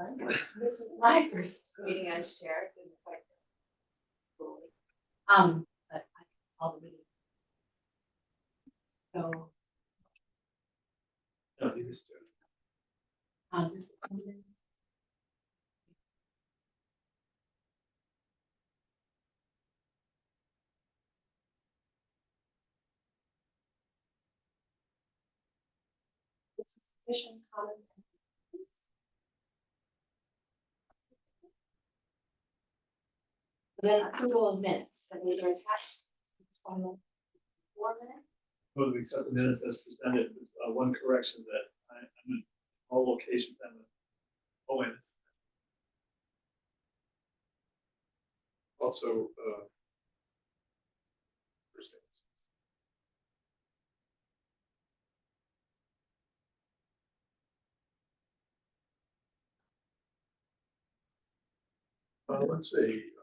everyone. This is my first meeting as chair. But I call the meeting. So, No, you just do it. just. Positions, comments, and questions. Then approval of minutes, and these are attached. On the 4 minutes. Well, we accept the minutes as presented, with one correction that I'm in all locations, I'm in Owens. Also, first things. Let's see,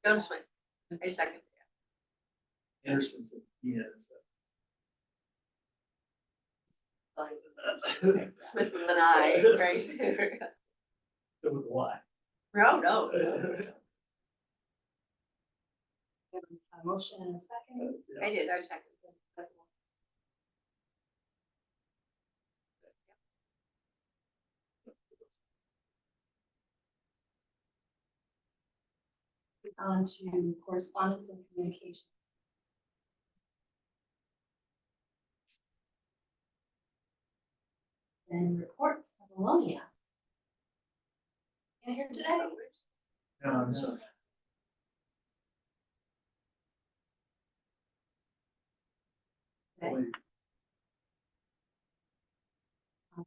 Don't swing. I second. Anderson's and Ian's. Smith with an I, right? It was a lie. No. A motion and a second. I did, I seconded. On to correspondence and communication. Then reports of Ammonia. Can I hear today? No. Okay.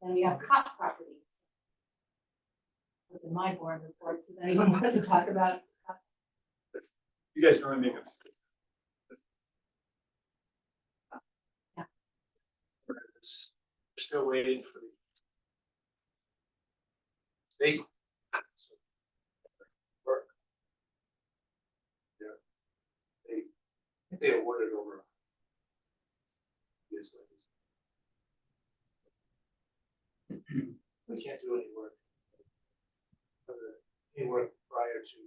Then we have cop properties. Within my board reports, does anyone want to talk about? You guys normally make a mistake. Yeah. We're still waiting for the state. Work. Yeah. They awarded over. Yes, we can't do any work. Any work prior to.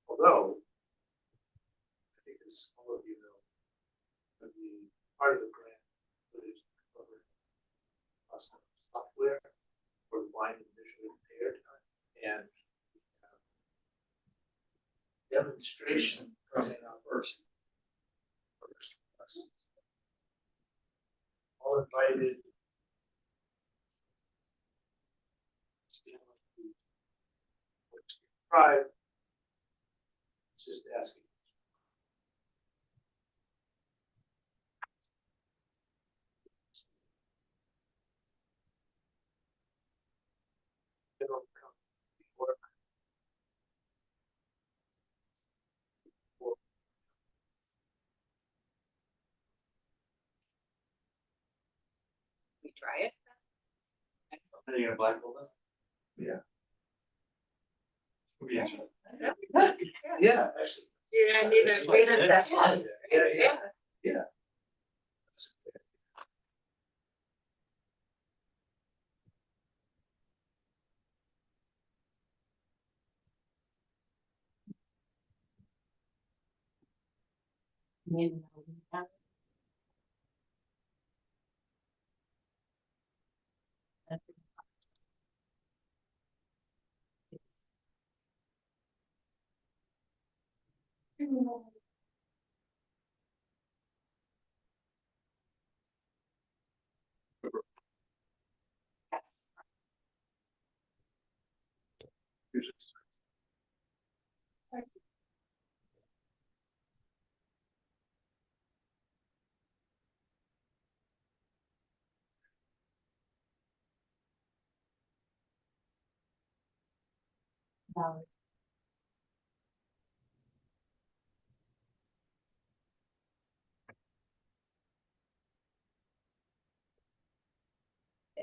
Although, I think as all of you know, that the part of the grant that is covered software for the blind and visually impaired, and demonstration coming up first. All invited. Tribe. Just asking. They don't come to work. We try it. Are you gonna blindfold us? Yeah. Would be interesting. Yeah, actually. Yeah, neither great or best one. Yeah. Yes.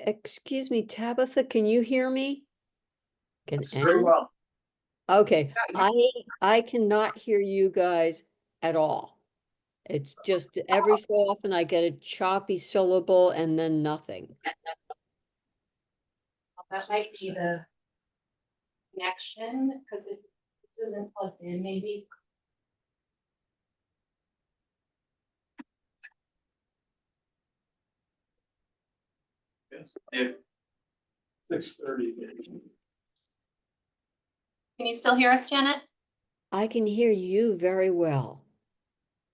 Excuse me, Tabitha, can you hear me? Can Very anyone? well. Okay, Yeah, I cannot hear you guys at all. It's just every so often I get a choppy syllable and then nothing. That might be the connection, because if this isn't plugged in, maybe. Yeah. 6:30. Can you still hear us, Janet? I can hear you very well.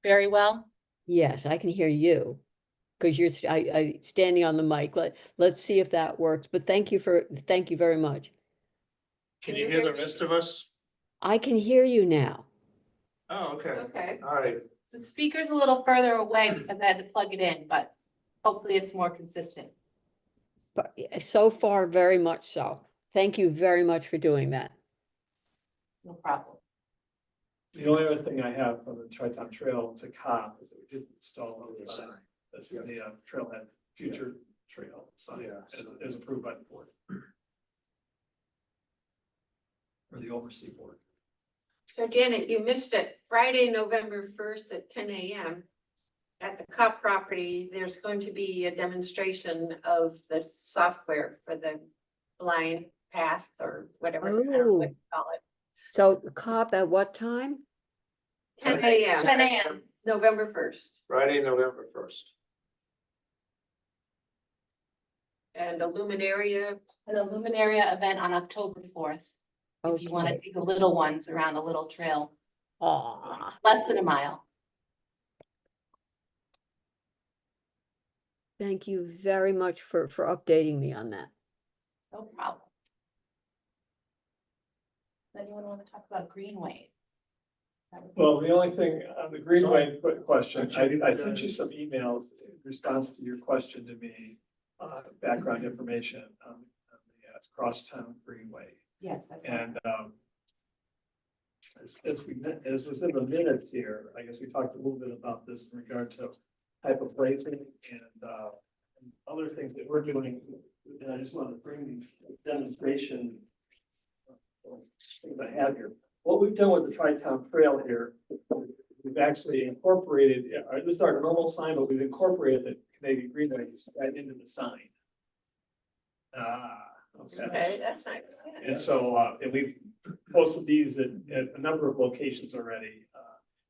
Very well. Yes, I can hear you. Because you're, I standing on the mic. Let's see if that works. But thank you very much. Can you hear the rest of us? I can hear you now. Oh, okay, Okay. all right. The speaker's a little further away because I had to plug it in, but hopefully it's more consistent. But so far, very much so. Thank you very much for doing that. No problem. The only other thing I have from the Tri-Town Trail to COP is that we did install the sign. That's the trailhead, future trail sign, as approved by the board. Or the oversee board. So Janet, you missed it. Friday, November 1st at 10 a.m. at the Cup property, there's going to be a demonstration of the software for the blind path or whatever, I don't know what you call it. So COP at what time? 10 a.m. 10 a.m. November 1st. Friday, November 1st. And a luminaria. An Illuminaria event on October 4th. If you want to Okay. take the little ones around a little trail, Aw, less than a mile. thank you very much for updating me on that. No problem. Anyone want to talk about Greenway? Well, the only thing on the Greenway question, I sent you some emails in response to your question to me, background information on the Crosstown Greenway. Yes, that's. And as was in the minutes here, I guess we talked a little bit about this in regard to type of placing and other things that we're doing. And I just want to bring these demonstration things I have here. What we've done with the Tri-Town Trail here, we've actually incorporated, this is our normal sign, but we've incorporated the Canadian Greenway right into the sign. Okay, that's nice. And so, and we've posted these at a number of locations already.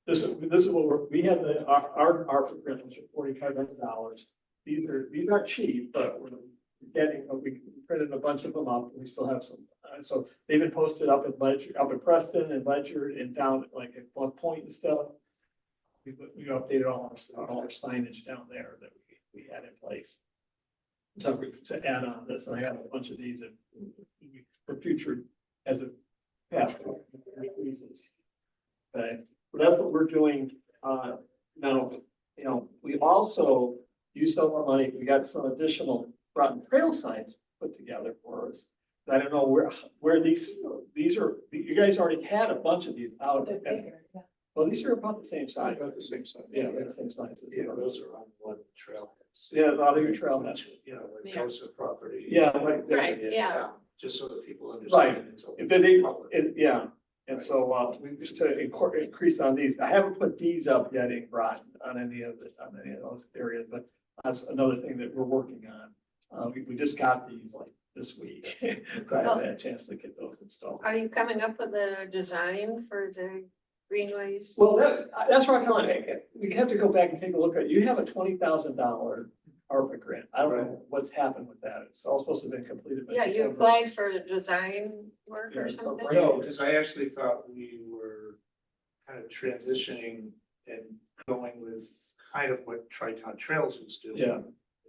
This is what we have our footprint was $4,500. These aren't cheap, but we're getting, we printed a bunch of them up. And we still have some. So they've been posted up at Ledger, up at Preston and Ledger and down like at One Point and stuff. We updated all our signage down there that we had in place. So to add on this, I have a bunch of these for future as a path reasons. Okay, but that's what we're doing now. You know, we also used some more money. We got some additional Groton trail signs put together for us. I don't know where these are. You guys already had a bunch of these out. Well, these are about the same size. About the same size. Yeah, they're the same sizes. Yeah, those are on one trailheads. Yeah, a lot of your trailheads. You know, like coastal property. Yeah, right. Right, yeah. Just so that people understand. Right. But they, yeah. And so we just to increase on these. I haven't put these up yet in Groton on any of those areas, but that's another thing that we're working on. We just got these like this week, so I haven't had a chance to get those installed. Are you coming up with a design for the greenways? Well, that's where I'm going. We have to go back and take a look at it. You have a $20,000 ARPA grant. I don't know what's happened with that. It's all supposed to have been completed. Yeah, you applied for design work or something? No, because I actually thought we were kind of transitioning and going with kind of what Tri-Town Trails was doing. Yeah.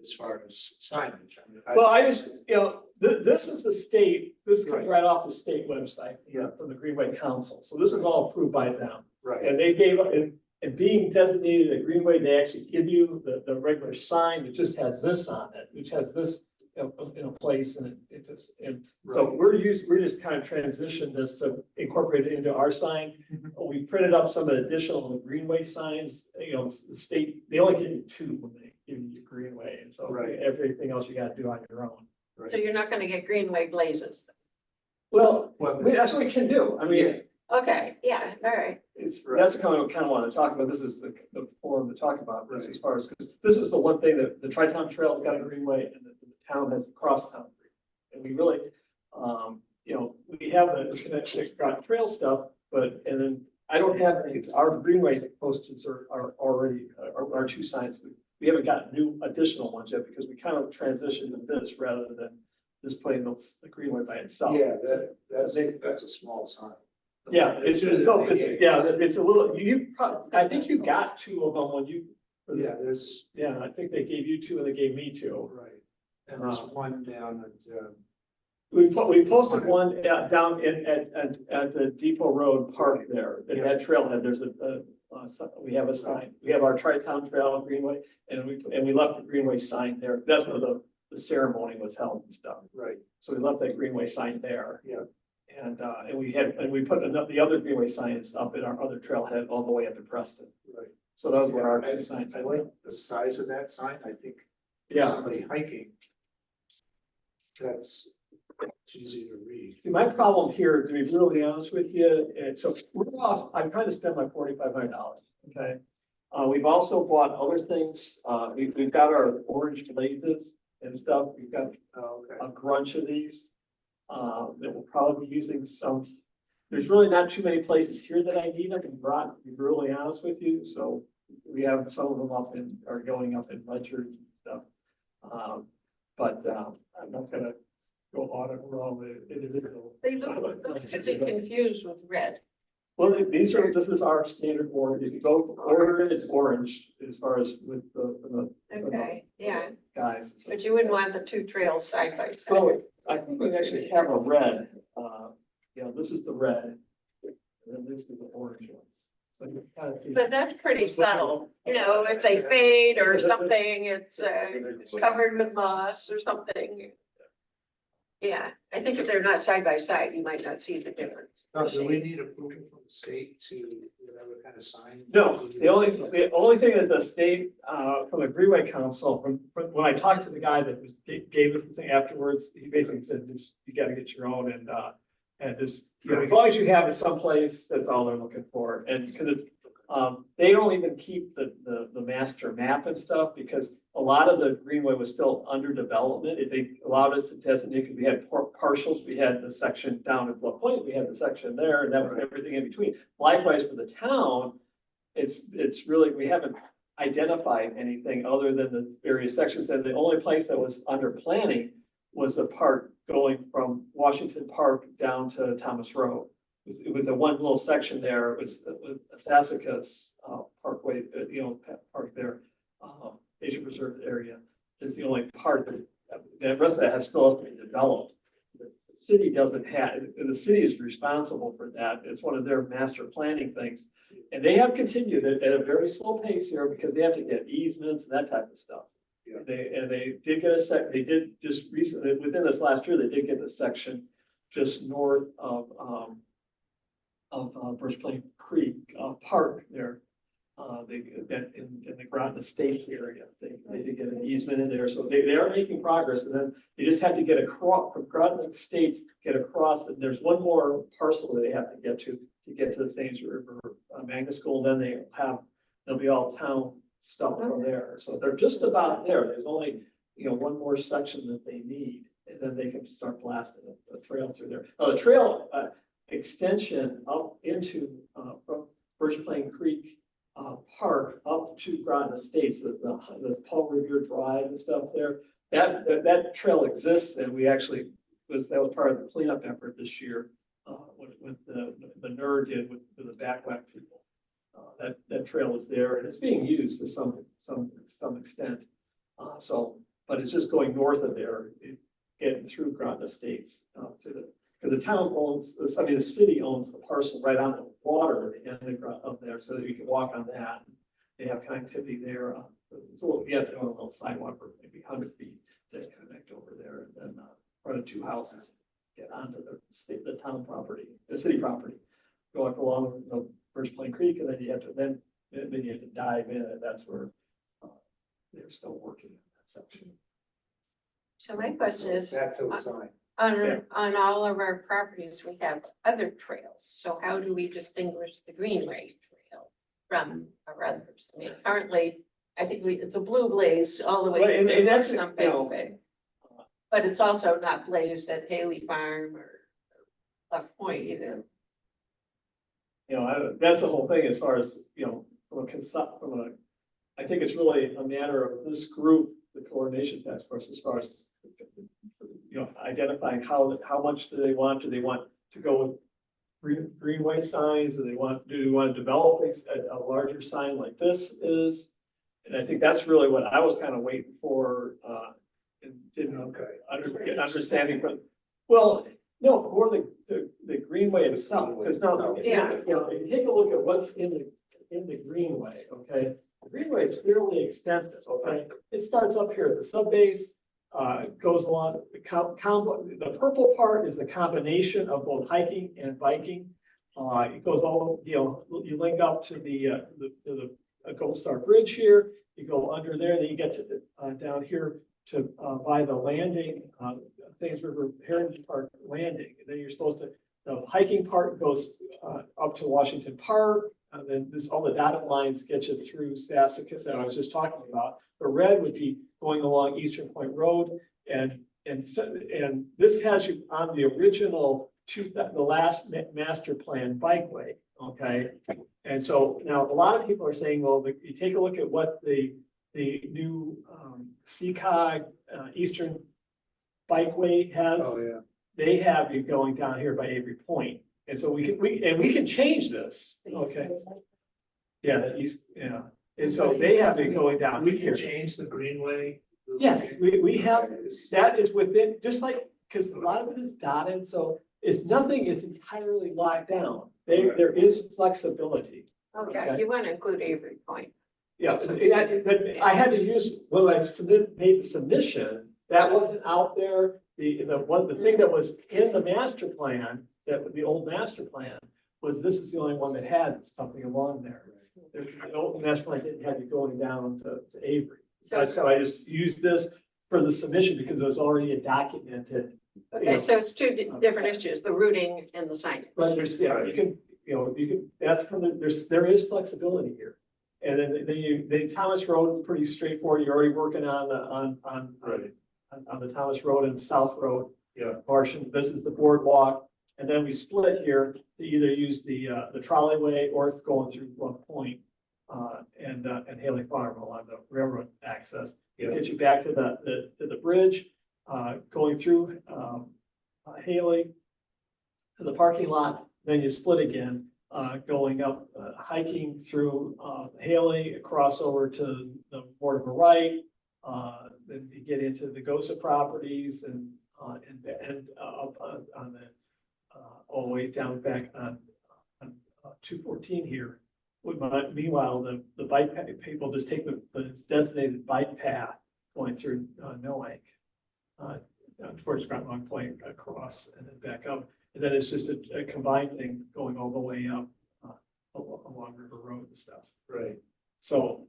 As far as signage. I mean, Well, I just, you know, this is the state, this comes Right. right off the state website, Yeah. from the Greenway Council. So this is all approved by them. Right, And they gave, and being designated a Greenway, they actually give you the regular sign that just has this on it, which has this in a place and it just, and so Right. we're just kind of transitioned this to incorporate it into our sign. We printed up some additional Greenway signs, you know, the state, they only give you 2 when they give you your Greenway. And so Right. everything else you gotta do on your own. So you're not gonna get greenway glazes? Well, well, that's what we can do. I mean, Okay, yeah, all right. that's kind of want to talk about. This is the forum to talk about this as far as, because this is the one thing that the Tri-Town Trail's got a greenway and the town has the crosstown. And we really, you know, we have the Connecticut trail stuff, but, and then I don't have any, our greenway posters are already, our two signs. We haven't got new additional ones yet because we kind of transitioned to this rather than just putting the greenway by itself. Yeah, that's a small sign. Yeah, it's a little, I think you got two of them when you. Yeah, there's, Yeah, I think they gave you two and they gave me two. right, and there's one down at, We posted one down at the Depot Road Park there, at that trailhead, there's we have a sign, we have our Tri-Town Trail Greenway, and we left the Greenway sign there, that's where the ceremony was held and stuff. right, So we left that Greenway sign there. yeah. And we put the other Greenway signs up in our other trailhead all the way up to Preston. Right. So those were our two signs. I like the size of that sign, I think. for Yeah. Somebody hiking. It's easy to read. See, my problem here, to be really honest with you, and so we're off, I'm trying to spend my $4,500, okay? We've also bought other things, we've got our orange blazes and stuff, we've got Oh, okay. a grunch of these. That we'll probably be using some, there's really not too many places here that I need them in Groton, to be really honest with you, so we have some of them are going up in Ledger and stuff. But I'm not gonna go on and around the individual. They look to be confused with red. Well, this is our standard orange, if you go order it, it's orange as far as with the. Okay, yeah, Guys. but you wouldn't want the two trails side by side. So I think we actually have a red, this is the red, and then this is the orange ones. So you kind of see. But that's pretty subtle, you know, if they fade or something, it's covered with moss or something. Yeah, I think if they're not side by side, you might not see the difference. Now, do we need approval from the state to whatever kind of sign? No, the only thing that the state, from the Greenway Council, when I talked to the guy that gave us the thing afterwards, he basically said, just, you gotta get your own and just, as long as you have it someplace, that's all they're looking for. And because it's, they don't even keep the master map and stuff because a lot of the Greenway was still under development. If they allowed us to designate, because we had partials, we had the section down at Bluff Point, we had the section there, and that was everything in between. Likewise for the town, it's really, we haven't identified anything other than the various sections. And the only place that was under planning was the part going from Washington Park down to Thomas Road. With the one little section there, it was Sassacus Parkway, park there, nature preserve area is the only part that the rest of that still has to be developed. The city doesn't have, the city is responsible for that. It's one of their master planning things. And they have continued at a very slow pace here because they have to get easements and that type of stuff. Yeah. They did get they did just recently, within this last year, they did get a section just north of Birch Plain Creek Park there. In the Groton Estates area, they did get an easement in there, so they are making progress, and then they just have to get across from Groton Estates, get across, and there's one more parcel that they have to get to the Thames River Magnet School, then they'll be all town stuff from there, so they're just about there. There's only, one more section that they need, and then they can start blasting the trail through there. Now, the trail extension up into from Birch Plain Creek Park up to Groton Estates, the Paul Revere Drive and stuff there. That trail exists, and we actually that was part of the cleanup effort this year. With the NER did with the backwhack people. That trail is there, and it's being used to some extent. But it's just going north of there, getting through Groton Estates because the town owns, the city owns the parcel right on the water at the end of there, so that you can walk on that. They have connectivity there. You have to own a little sidewalk for maybe 100 feet to connect over there, and then run of two houses, get onto the town property, the city property, go up along Birch Plain Creek, and then you have to dive in, and that's where they're still working on that section. So my question is, Back to the sign. Yeah. On all of our properties, we have other trails. So how do we distinguish the Greenway Trail from our others? I mean, currently, I think it's a blue blaze all the way. Right, and through that's, something, you know, but it's also not blazed at Haley Farm or Left Point either. you know, that's the whole thing as far as, you know, I think it's really a matter of this group, the coordination task force, as far as, you know, identifying how much do they want to go with greenway signs, do they want to develop a larger sign like this is? And I think that's really what I was kind of waiting for, and didn't get understanding, but, well, no, for the greenway itself, because now, Yeah. you know, if you take a look at what's in the greenway, okay? The greenway is fairly extensive, okay? It starts up here at the subbase, goes along, the purple part is a combination of both hiking and biking. It goes all, you know, you link up to the Gold Star Bridge here, you go under there, then you get to down here to by the landing, Thames River Heritage Park landing, and then you're supposed to, the hiking part goes up to Washington Park, and then all the dotted lines get you through Sassacus that I was just talking about. The red would be going along Eastern Point Road, and this has you on the original the last master plan bikeway, okay? And so now a lot of people are saying, well, you take a look at what the new CCOG Eastern Bikeway has. Oh, yeah. They have you going down here by Avery Point, and so we can change this, okay? Yeah, the east, yeah, and so they have it going down We here. can change the greenway. Yes, we have, that is within, just like, because a lot of it is dotted, so nothing is entirely locked down. There is flexibility. Okay, you want to include Avery Point. Yeah, but I had to use, when I made the submission, that wasn't out there. The thing that was in the master plan, the old master plan, was this is the only one that had something along there. The old master plan didn't have you going down to Avery. So I just used this for the submission because it was already a documented. Okay, so it's two different issues, the routing and the signage. But there's, yeah, that's there is flexibility here. And then Thomas Road is pretty straightforward. You're already working on the Thomas Road and South Road. Yeah. Portion. This is the boardwalk. And then we split here to either use the trolleyway or it's going through Bluff Point, and Haley Farm along the railroad access. It gets you back to the bridge, going through, Haley to the parking lot, then you split again, going up, hiking through, Haley, across over to the Mortimer Right, then you get into the Gosa properties and up on the, all the way down back on 214 here. Meanwhile, the bike people just take the designated bike path going through Noank, towards Groton Point across and then back up. And then it's just a combined thing going all the way up along River Road and stuff. Right. So.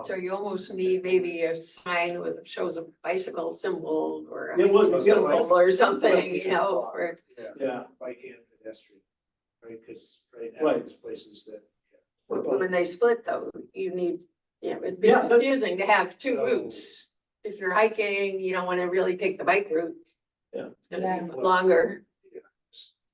So you almost need maybe a sign with shows a bicycle symbol or a Yeah, well, hiking yeah, symbol right. or something, you know, for. Yeah. Bike and pedestrian, right, because Right. there's places that. When they split though, you need, it'd be Yeah, that's- confusing to have two Oh. routes. If you're hiking, you don't want to really take the bike route. Yeah. It's gonna be longer.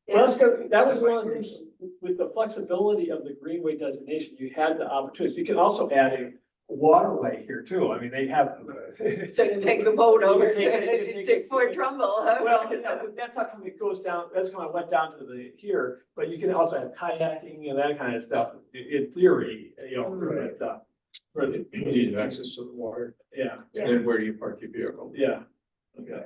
Well, that's good. That was one of the things with the flexibility of the greenway designation, you had the opportunity. You can also add a waterway here too. I mean, they have. Take the boat over Take- to Fort Trumble. Huh? Well, that's how come it goes down, that's kind of went down to the here, but you can also have kayaking and that kind of stuff in theory, Right. but, You need access to the water, yeah, Yeah. and where do you park your vehicle? yeah. Okay,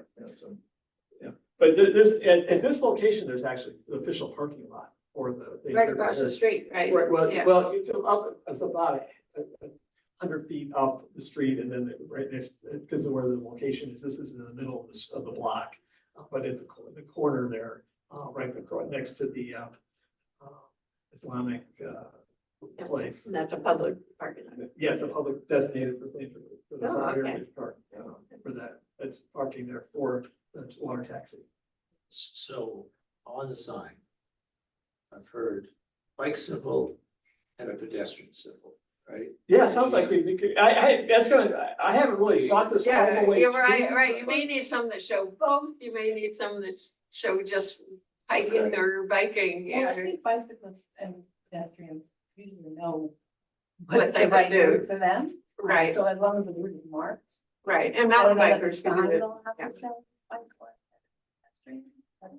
yeah, but there's, at this location, there's actually the official parking lot for the. Right across the street, right? Right, well, Yeah. well, it's about 100 feet up the street and then right next, because of where the location is, this is in the middle of the block. But at the corner there, right next to the Islamic place. And that's a public parking lot. Yeah, it's a public designated for things for the Oh, okay. heritage park, for that. It's parking there for the water taxi. So on the sign, I've heard bike symbol and a pedestrian symbol, right? Yeah, sounds like we could, I haven't really thought this all Yeah, the way you're through. right. You may need some that show both. You may need some that show just hiking or biking. Well, I Yeah. think bicyclists and pedestrians usually know What what's they the right can do. route for them. Right, So as long as the route is marked. right. And I mountain know that the bikers can do sign it. don't have Yeah. to show bike or pedestrian, but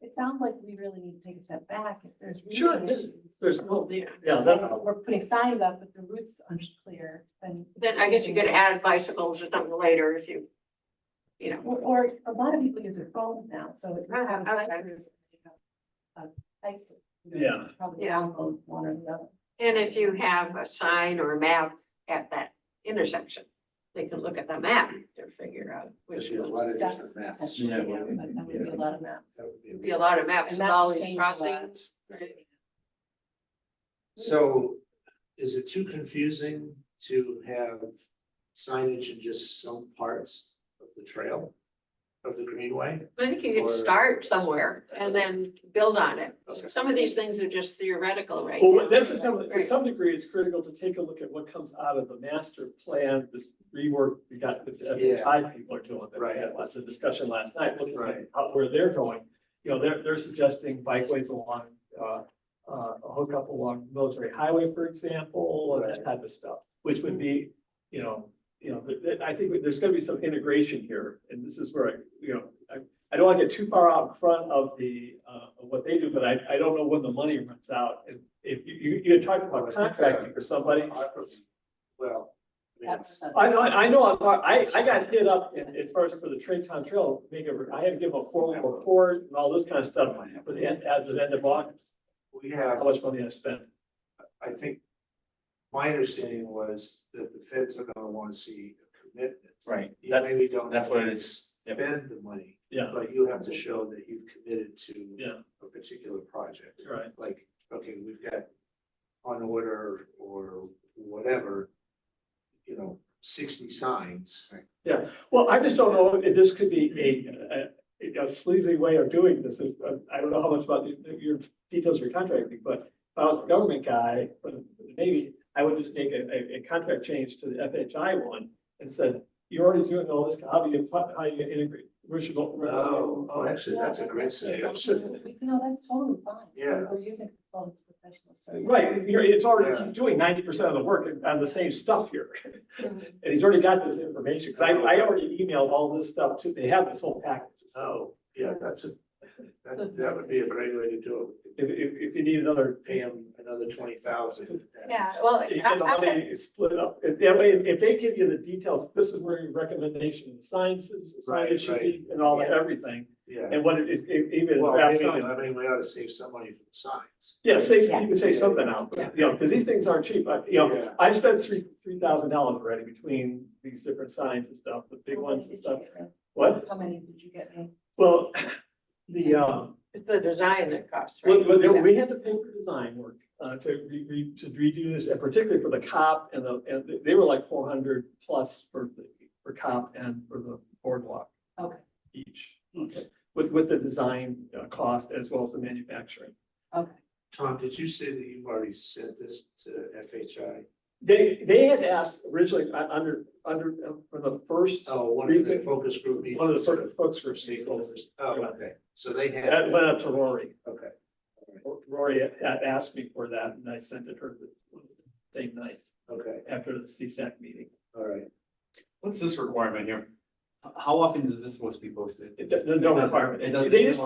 it sounds like we really need to take a step back if there's Sure, really issues. There's no, Yeah. yeah, that's, We're putting signs up, if the route's unclear, then. Then I guess you could add bicycles or something later if you, you know. Or a lot of people use their phones now, so if you Ah, have a okay. bike route, you know, a bike, you know, Yeah. probably Yeah. download one or the other. And if you have a sign or a map at that intersection, they can look at the map to figure out which There's a lot ones. of That's different maps. potentially, Yeah, yeah, but that would be a lot of maps. That would be- Be a lot of maps And of maps all these change a lot. crossings. Right. So is it too confusing to have signage in just some parts of the trail, of the greenway? I think you Or- can start somewhere and then build on it. Okay. Some of these things are just theoretical, right? well, now. that's just, to Right. some degree, it's critical to take a look at what comes out of the master plan, this rework we got with the FHI people are doing. that we Right. had lots of discussion last night, looking Right. at where they're going. You know, they're suggesting bikeways along, a hookup along military highway, for example, and that Right. type of stuff, which would be, I think there's gonna be some integration here, and this is where I don't want to get too far out in front of of what they do, but I don't know when the money runs out. And if you had talked about contracting for somebody, Well, I mean, it's- I know, I got hit up as far as for the Traton Trail, I had to give a formal report and all this kind of stuff for the end, as of end of August, we how have, much money I spent. I think, my understanding was that the feds are gonna wanna see a commitment. Right, You that's, maybe don't that's have what to it is. Yep. spend the money, Yeah, but you have to show that you've committed to yeah, a particular project. right. Like, okay, we've got on order or whatever, 60 signs. Yeah, well, I just don't know if this could be a sleazy way of doing this. I don't know how much about your details of your contracting, but if I was a government guy, but maybe I would just make a contract change to the FHI one and said, you're already doing all this, how do you integrate? Where should go? Oh, actually, that's a great suggestion. No, that's totally fine. Yeah. We're using consultants, professionals. so- Right, it's already, Yeah. he's doing 90% of the work on the same stuff here. Mhm. And he's already got this information, because I already emailed all this stuff to, they have this whole package. Oh, yeah, that would be a great way to do If you need another, it. Pay them another 20,000. Yeah, well, you get the money split up. That way, if they give you the details, this is where your recommendation, the signs is, the Right, signage should be, and all that, everything. Yeah. And what if even. Well, draft maybe, sign. I mean, we ought to save some money for the signs. Yeah, say, Yeah. you can say something out, Yeah. because these things aren't cheap, Yeah. I spent $3,000 already between these different signs and stuff, the big How ones many and did you stuff. get me? What? How many did you get me? Well, the, It's the design that costs, right? we had to pay for design work, to redo this, and particularly for the cop and they were like 400 plus for cop and for the boardwalk Okay, each. Okay, with the design cost as well as the manufacturing. okay. Tom, did you say that you've already sent this to FHI? They had asked originally for the first, Oh, one of the focus group meetings. one of the first folks for Stakeholders. stakeholders. Oh, okay. So they had. That went up to Rory. Okay. Rory had asked me for that and I sent it her the same night Okay, after the CSAC meeting. all right. What's this requirement here? How often is this supposed to be posted? There's no requirement. It doesn't- They just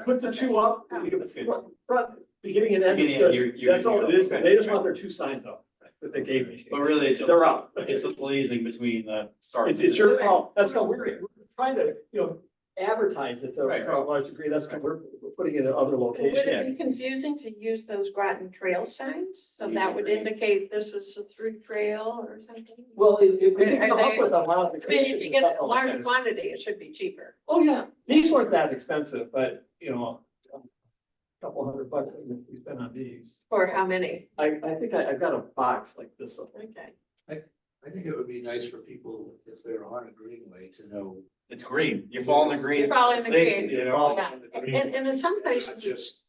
put the two up, That's good. front, beginning and end. is Beginning and good. end, you're That's all it using it. is. Okay. They just want their two signs up that they gave me. But really, it's, They're up. it's the liaising between the start. It's your call. That's how we're trying to, advertise it to Right, a large degree. That's how we're putting it in other Would it locations. be confusing to use those Groton Trail signs? So that would indicate this is a through trail or something? Well, if we Are can come up they- with a I mean, modification. if you to get a something like large this. quantity, it should be cheaper. Oh, yeah. These weren't that expensive, but, a couple $100 we spent on these. For how many? I think I've got a box like this. Okay. I think it would be nice for people, if they're on a greenway, to know. It's green. You fall in the green. You fall in the green. You know, Yeah. on the green, And in some not places, just,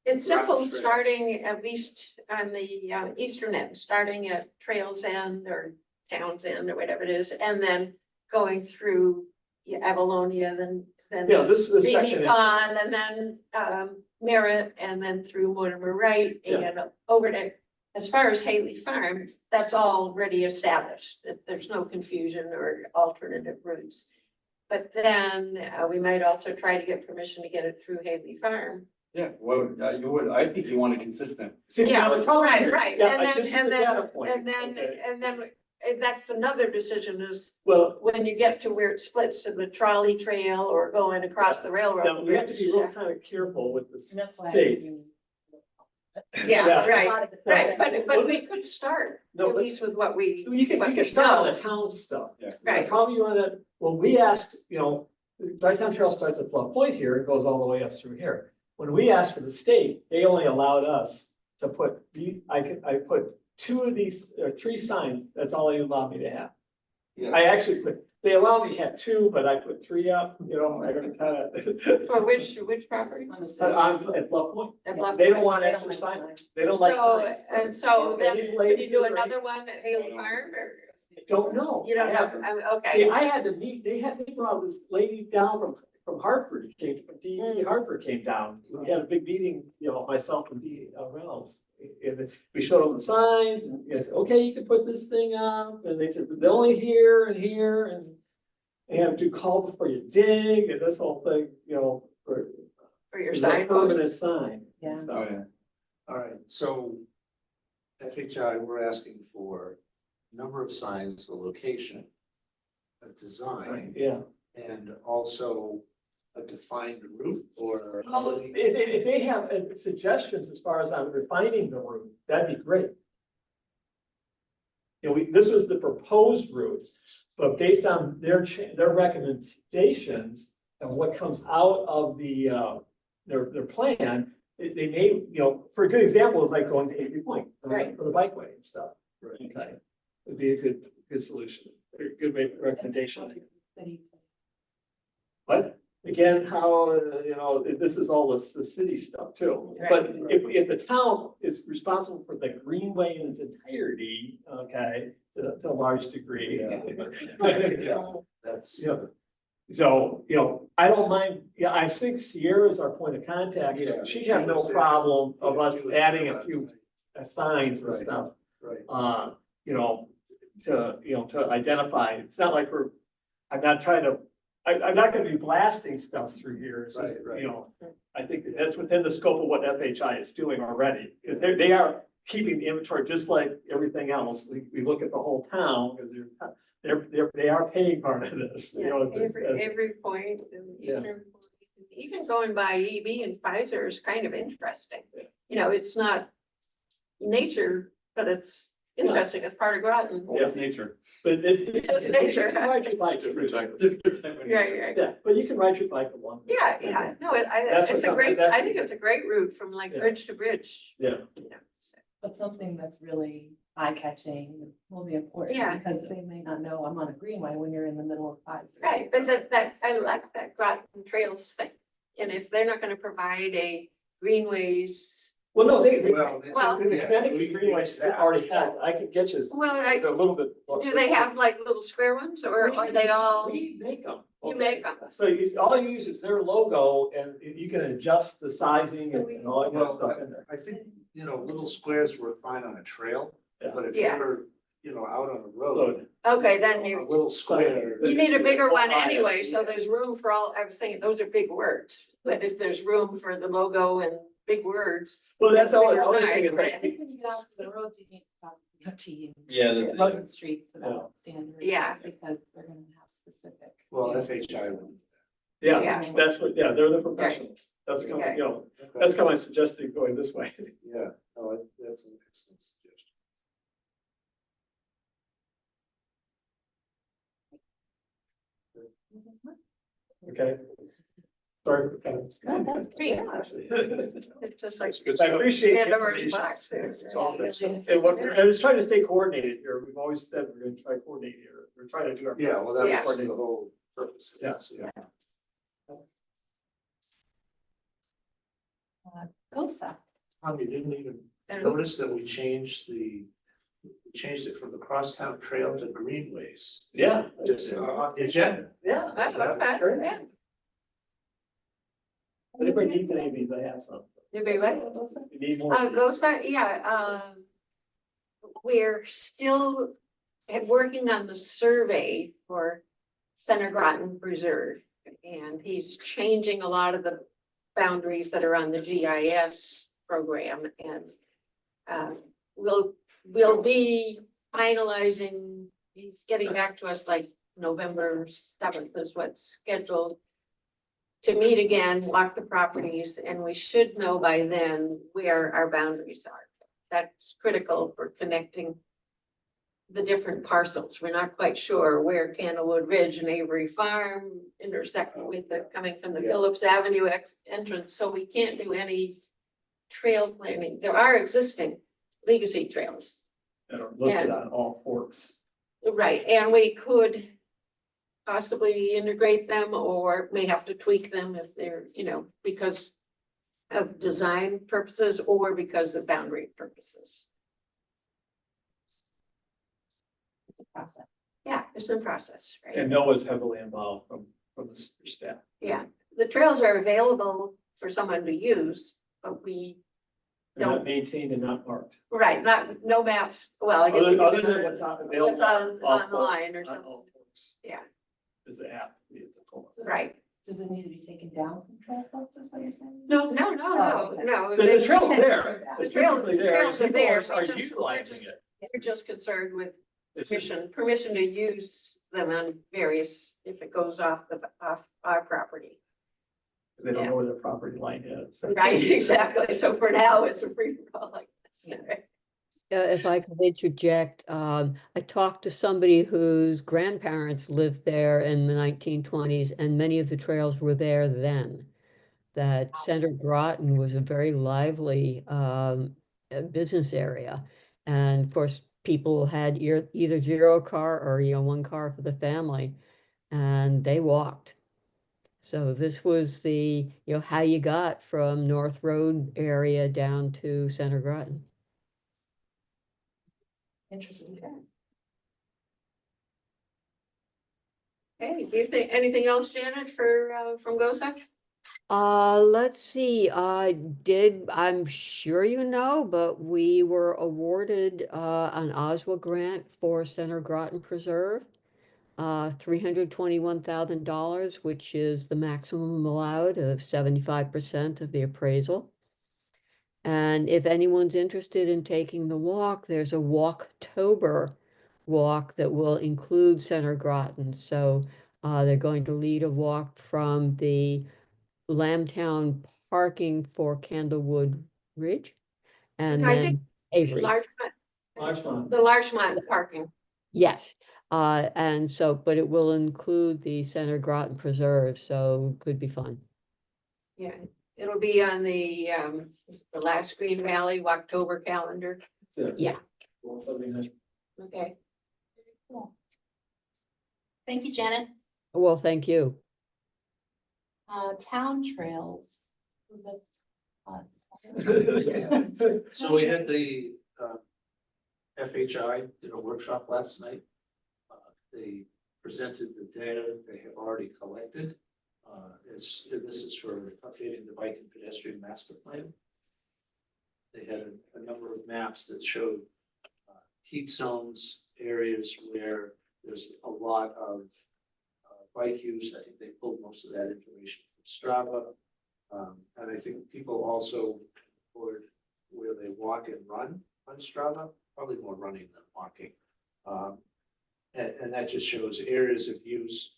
it's simple, grass trails. starting at least on the eastern end, starting at Trails End or Towns End or whatever it is, and then going through Avalonia, then Yeah, this section. Pond, and then Merritt, and then through Mortimer Wright, Yeah. and over to, as far as Haley Farm, that's already established, that there's no confusion or alternative routes. But then we might also try to get permission to get it through Haley Farm. Yeah, well, you would, I think you want it consistent. See, Yeah, the problem right, here- right. Yeah, And then- just as and a then- data point, And then, okay? and then that's another decision is Well, when you get to where it splits to the trolley trail or going across the railroad. now, we have to be real bridge. kind of careful with the And that's why. state. Yeah, Yeah. right, right, but we could start, No, at but- least with what we. You can what we start on know. the town stuff. Yeah. Right. The problem you run into, well, we asked, the Tri-Town Trail starts at Bluff Point here, it goes all the way up through here. When we asked for the state, they only allowed us to put, I put 2 of these, or 3 signs, that's all they allowed me to have. Yeah. I actually they allowed me to have 2, but I put 3 up, I kind of. For which property? I'm at Bluff Point. At Bluff They don't Point. want extra signs. They don't like. So, signs. and so They then, need can you laces do or- another one at Haley Farm, or Don't know. you don't I know, haven't. okay. See, I had to meet, they brought this lady down from Hartford, came, DE Hartford came down. We had a big meeting, myself and DE Reynolds. And we showed them the signs and I said, okay, you can put this thing up. And they said, they're only here and here and they have to call before you dig and this whole thing, for For your a sign post. permanent sign. Yeah. So, Oh, yeah. All right, so FHI, we're asking for number of signs, the location, a design, Yeah. and also a defined route or. Well, if they have suggestions as far as I'm refining the route, that'd be great. This was the proposed route, but based on their recommendations and what comes out of their plan, they may, for a good example is like going to Avery Point Right. for the bikeway and stuff. Okay, would be a good solution, a good recommendation. But again, how, this is all the city stuff too. But if the town is responsible for the greenway in its entirety, okay, to a large degree. That's. Yeah. So, I don't mind, I think Sierra is our point of contact. Yeah, She'd she have no was there. problem of us She was adding there a few last night. signs and Right. stuff. Right. To identify, it's not like I'm not trying to, I'm not gonna be blasting stuff through here, it's just, Right, right. I think that's within the scope of what FHI is doing already, because they are keeping the inventory just like everything else, we look at the whole town, because they are paying part of this, Every point in the Yeah. eastern, point, even going by EB and Pfizer is kind of interesting. Yeah. It's not nature, but it's interesting, it's part of Groton. Yeah. It's nature. But It's nature. you can ride your bike. Yeah. Yeah, but you can ride your bike along. Yeah, no, That's it's what a great, that's- I think it's a great route from like Yeah. bridge to bridge. Yeah. So. But something that's really eye-catching will be important. Yeah. Because they may not know I'm on a greenway when you're in the middle of five. Right, but I like that Groton Trails thing, and if they're not gonna provide a greenways, Well, no, Well, Well- the yeah, Connecticut we can Greenway use that. already has, I can get you. well, They're a little bit. do they have like little square ones, or are they all? We make them. You make 'em. So all you use is their logo and you can adjust the sizing So we and all that kind of Well, stuff in there. I think, little squares were fine on a trail, Yeah. but if Yeah. you're, out on the road, Okay, then a you little square. need a bigger one anyway, so there's room for all, I was thinking, those are big words, but if there's room for the logo and big words. Well, that's all, bigger the only sign, thing is I like, think when you get out to the roads, you need to talk to you. Yeah, Roads and streets about standards. Yeah. Because they're gonna have specific. Well, FHI. yeah, Yeah. that's what, they're the professionals. That's coming, Okay. that's how I suggested going this way. Yeah, no, that's an excellent suggestion. Okay, Sorry for kind of. No, that's great. Actually. It's just like. good I stuff. appreciate the Pandora's information. box there. It's all good. Yeah. And what, I was trying to stay coordinated here. We've always said we're gonna try to coordinate here. We're trying to do our best. Yeah, well, that Yes. was the whole purpose. of Yeah. this, yeah. GOSA. Tom, you didn't even And- notice that we changed it from the crosstown trail to greenways, Yeah. just on the agenda. Yeah. That's okay, Sure. yeah. If anybody needs any of these, I have some. You be what? You need more. of these. Go side, yeah, we're still working on the survey for Center Groton Preserve. And he's changing a lot of the boundaries that are on the GIS program and we'll be finalizing, he's getting back to us like November 7th is what's scheduled to meet again, walk the properties, and we should know by then where our boundaries are. That's critical for connecting the different parcels. We're not quite sure where Candlewood Ridge and Avery Farm intersect with the coming from the Yeah. Phillips Avenue entrance, so we can't do any trail planning. There are existing legacy trails. That are listed on all forks. Right, and we could possibly integrate them or may have to tweak them if they're, because of design purposes or because of boundary purposes. Yeah, it's in process, right? And Noah's heavily involved from the staff. Yeah, the trails are available for someone to use, but we, They're No. not maintained and not marked. right, no maps. Well, I guess. we Other could- than what's not available. What's on- all online or forks, on something. all forks. Yeah. Is the app. we have to pull it. Right. Does it need to be taken down from trail folks, is what you're saying? No, Oh, okay. no. The trail's there. The It's trails- physically the there. trails are People there. are We just- utilizing it. We're just concerned with It's just- permission to use them on various, if it goes off our property. They don't Yeah. know where their property line is. Right, exactly. So for now, it's a free for all like this. If I could interject, I talked to somebody whose grandparents lived there in the 1920s, and many of the trails were there then. That Center Groton was a very lively business area. And of course, people had either zero car or, one car for the family, and they walked. So this was the, how you got from North Road area down to Center Groton. Interesting. Hey, do you think anything else, Janet, from GOSA? Let's see, I'm sure you know, but we were awarded an Oswald grant for Center Groton Preserve. $321,000, which is the maximum allowed of 75% of the appraisal. And if anyone's interested in taking the walk, there's a Walktober walk that will include Center Groton. So they're going to lead a walk from the Lambtown parking for Candlewood Ridge and I then think Avery. Larchmont. The Larchmont parking. Yes, and so, but it will include the Center Groton Preserve, so could be fun. Yeah, it'll be on the last Green Valley Walktober calendar. That's it. Yeah. Well, something that- Okay. Cool. Thank you, Janet. Well, thank you. Town trails. Was that? So we had the FHI did a workshop last night. They presented the data they have already collected. This is for updating the bike and pedestrian master plan. They had a number of maps that showed heat zones, areas where there's a lot of bike use. I think they pulled most of that information from Strava. And I think people also record where they walk and run on Strava, probably more running than walking. And that just shows areas of use.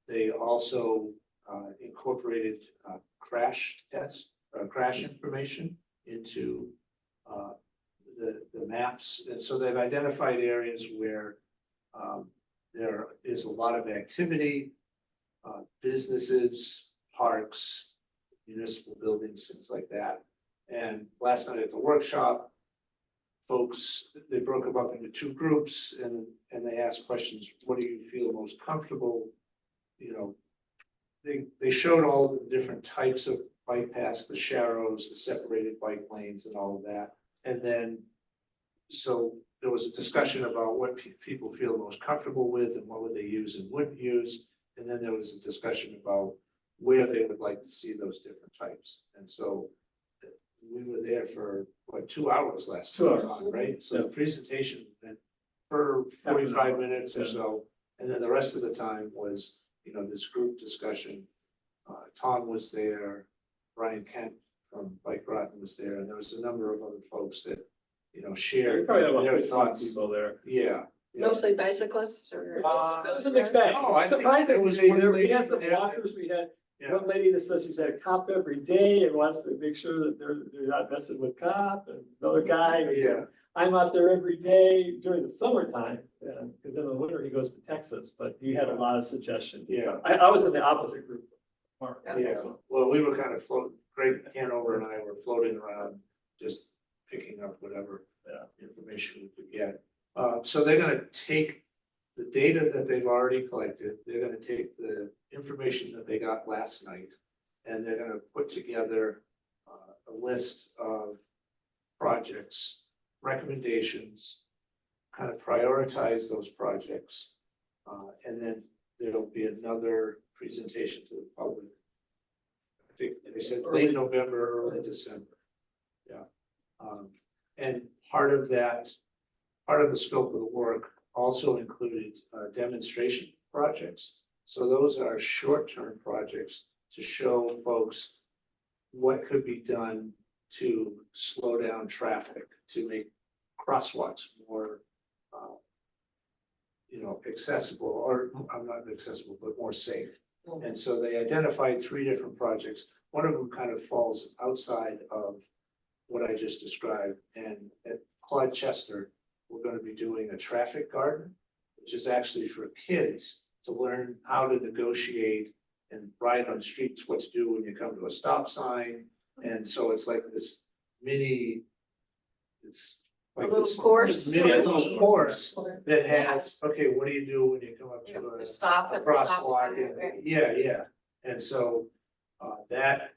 They also incorporated crash tests, crash information into the maps. And so they've identified areas where there is a lot of activity, businesses, parks, municipal buildings, things like that. And last night at the workshop, folks, they broke them up into two groups and they asked questions, what do you feel most comfortable? You know, they showed all the different types of bike paths, the sharrows, the separated bike lanes and all of that. And then, so there was a discussion about what people feel most comfortable with and what would they use and wouldn't use. And then there was a discussion about where they would like to see those different types. And so we were there for, what, 2 hours last 2 hours. time, right? So Yeah. the presentation went for 45 minutes or Yeah. so. And then the rest of the time was, you know, this group discussion. Tom was there, Brian Kent from Bike Groton was there, and there was a number of other folks that, you know, We shared probably had about their 15 thoughts. people there. Yeah. yeah. Mostly bicyclists or? So it was a mixed bag. No, I think Surprisingly, there was we one we had lady some there. walkers, we had Yeah. one lady that says she's at a cop every day and wants to make sure that they're not messing with cop, and another guy who Yeah. said, I'm out there every day during the summertime, because in the winter he goes to Texas, but he had a lot of suggestions. Yeah. I was in the opposite group. Mark, Yeah, also. well, we were kind of floating, Greg Hanover and I were floating around, just picking up whatever information we could get. So they're gonna take the data that they've already collected, they're gonna take the information that they got last night, and they're gonna put together a list of projects, recommendations, kind of prioritize those projects. And then there'll be another presentation to the public. I think they said late November, early December. Yeah. And part of that, part of the scope of the work also included demonstration projects. So those are short-term projects to show folks what could be done to slow down traffic, to make crosswalks more, you know, accessible, or I'm not accessible, but more safe. And so they identified 3 different projects. One of them kind of falls outside of what I just described. And at Claude Chester, we're going to be doing a traffic garden, which is actually for kids to learn how to negotiate and ride on streets, what to do when you come to a stop sign. And so it's like this mini, it's A like little this course. mini little Routine. course that has, okay, what do you do when you come up Yeah, to a Stop a at the stop crosswalk? sign, and- right? Yeah, yeah. And so that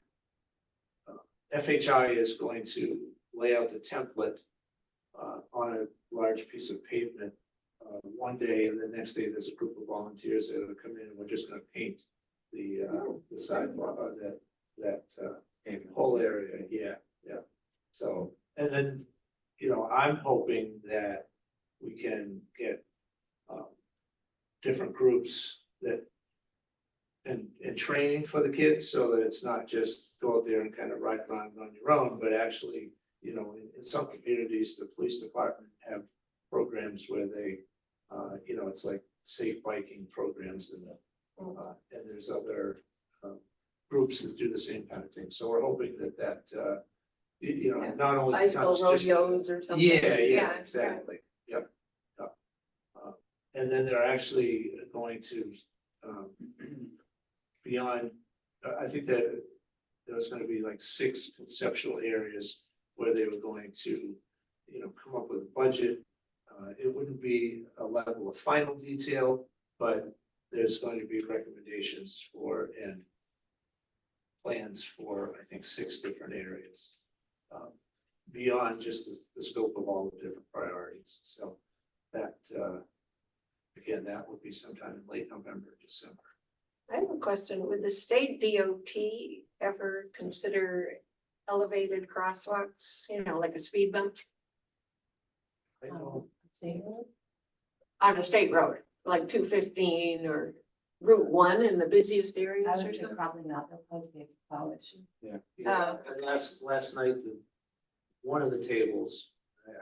FHI is going to lay out the template on a large piece of pavement one day, and the next day there's a group of volunteers that will come in, and we're just gonna paint the sidewalk, that whole area. Yeah, yeah. So, and then, you know, I'm hoping that we can get different groups that and training for the kids, so that it's not just go out there and kind of ride around on your own, but actually, you know, in some communities, the police department have programs where they, you know, it's like safe biking programs, and there's other groups that do the same kind of thing. So we're hoping that you know, Yeah. not only Bicycle becomes just. rodeos or something. Yeah, exactly. Yep. Yep. And then they're actually going to, beyond, I think that there's gonna be like 6 conceptual areas where they were going to, you know, come up with a budget. It wouldn't be a level of final detail, but there's going to be recommendations for and plans for, I think, 6 different areas. Beyond just the scope of all the different priorities. So that, again, that would be sometime in late November, December. I have a question. Would the state DOT ever consider elevated crosswalks, you know, like a speed bump I know, on a state road, like 215 or Route 1 in the busiest areas I or would say something? probably not, they'll post the college. yeah, Oh. and last night, one of the tables,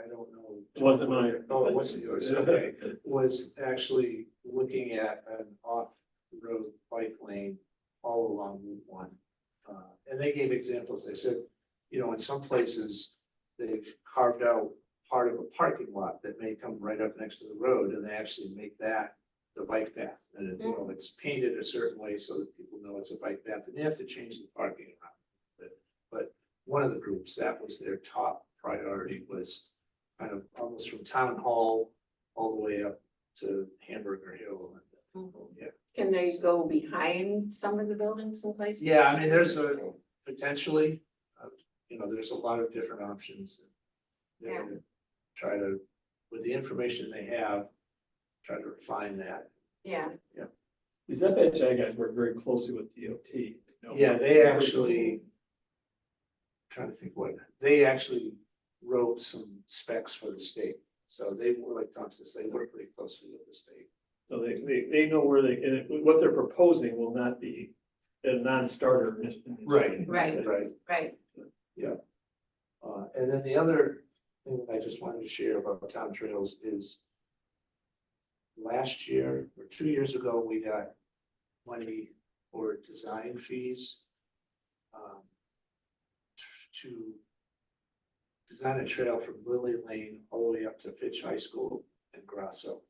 I don't know. It wasn't mine. Oh, it wasn't yours, okay, was actually looking at an off-road bike lane all along Route 1. And they gave examples, they said, you know, in some places, they've carved out part of a parking lot that may come right up next to the road, and they actually make that the bike path. And it, you know, it's painted a certain way so that people know it's a bike path, and they have to change the parking around. But one of the groups, that was their top priority, was kind of almost from Town Hall all the way up to Hamburger Hill. Yeah. Can they go behind some of the buildings in places? Yeah, I mean, there's a potentially, you know, there's a lot of different options. They're gonna try to, with the information they have, try to refine that. Yeah, Is that you guys work very closely with DOT? You know? Yeah, they actually, trying to think what, they actually wrote some specs for the state. So they were, like Tom says, they work pretty closely with the state. So they know where they, and what they're proposing will not be a non-starter. Right. Right. Right. right. And then the other thing I just wanted to share about town trails is last year or 2 years ago, we got money for design fees to design a trail from Lily Lane all the way up to Fitch High School and Grasso.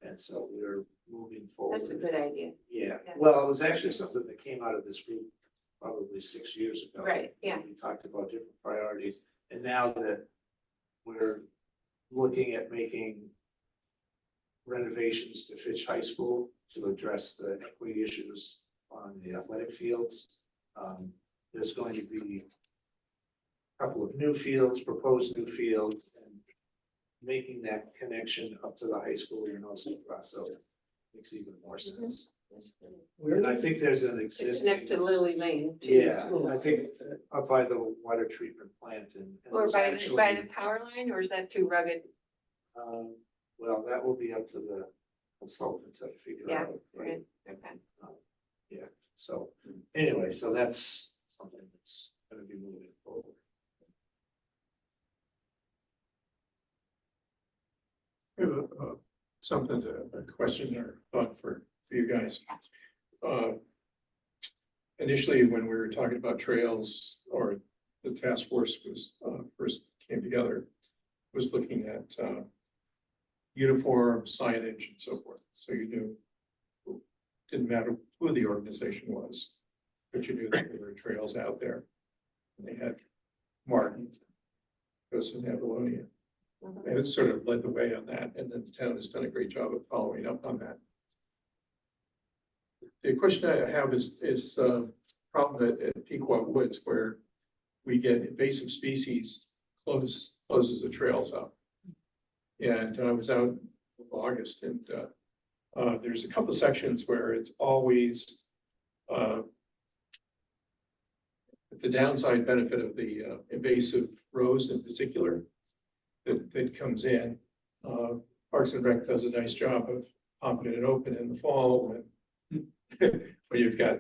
And so we're moving forward. That's a good idea. Yeah, Yeah. well, it was actually something that came out of this group probably 6 years ago. Right, yeah. We talked about different priorities, and now that we're looking at making renovations to Fitch High School to address the equity issues on the athletic fields, there's going to be a couple of new fields, proposed new fields, and making that connection up to the high school, you know, so makes even more sense. And I think there's an It's existing, next to Lily Lane. to the yeah, school. I think up by the water treatment plant and. Or there's by actually, the power line, or is that too rugged? Well, that will be up to the consultant to figure Yeah, out. right, okay. Yeah, so anyway, so that's something that's gonna be moving forward. I have something a question or thought for you guys. Initially, when we were talking about trails, or the task force was first came together, was looking at uniform signage and so forth. So you knew, didn't matter who the organization was, but you knew that there were trails out there. And they had markings, goes in Avalonia. And it sort of led the way on that, and then the town has done a great job of following up on that. The question I have is problem at Pequot Woods, where we get invasive species closes the trails up. And I was out in August, and there's a couple of sections where it's always the downside benefit of the invasive rose in particular that comes in. Parks and Rec does a nice job of pumping it open in the fall when when you've got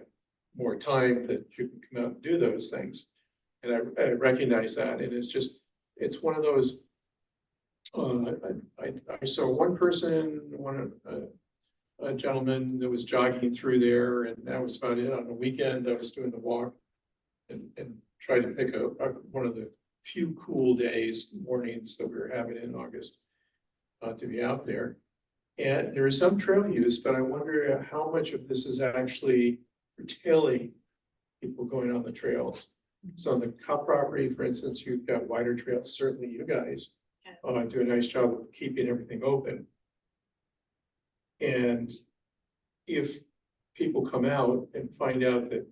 more time that you can come out and do those things. And I recognize that, and it's one of those. I saw one person, a gentleman that was jogging through there, and that was about it. On the weekend, I was doing the walk and tried to pick up one of the few cool days, mornings that we were having in August to be out there. And there is some trail use, but I wonder how much of this is actually curtailing people going on the trails. So on the Cup property, for instance, you've got wider trails. Certainly you guys do a nice job of keeping everything open. And if people come out and find out that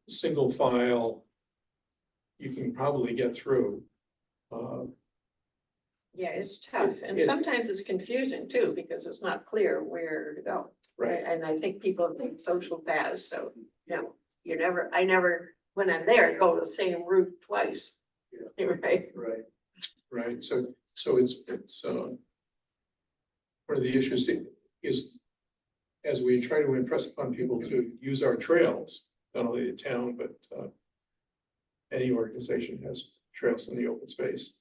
single file, you can probably get through. Yeah, it's tough, and It- sometimes it's confusing too, because it's not clear where to go. Right. And I think people think social paths, so, I never, when I'm there, go the same route twice. Yeah. Right, Right, so it's one of the issues is, as we try to impress upon people to use our trails, not only the town, but any organization has trails in the open space.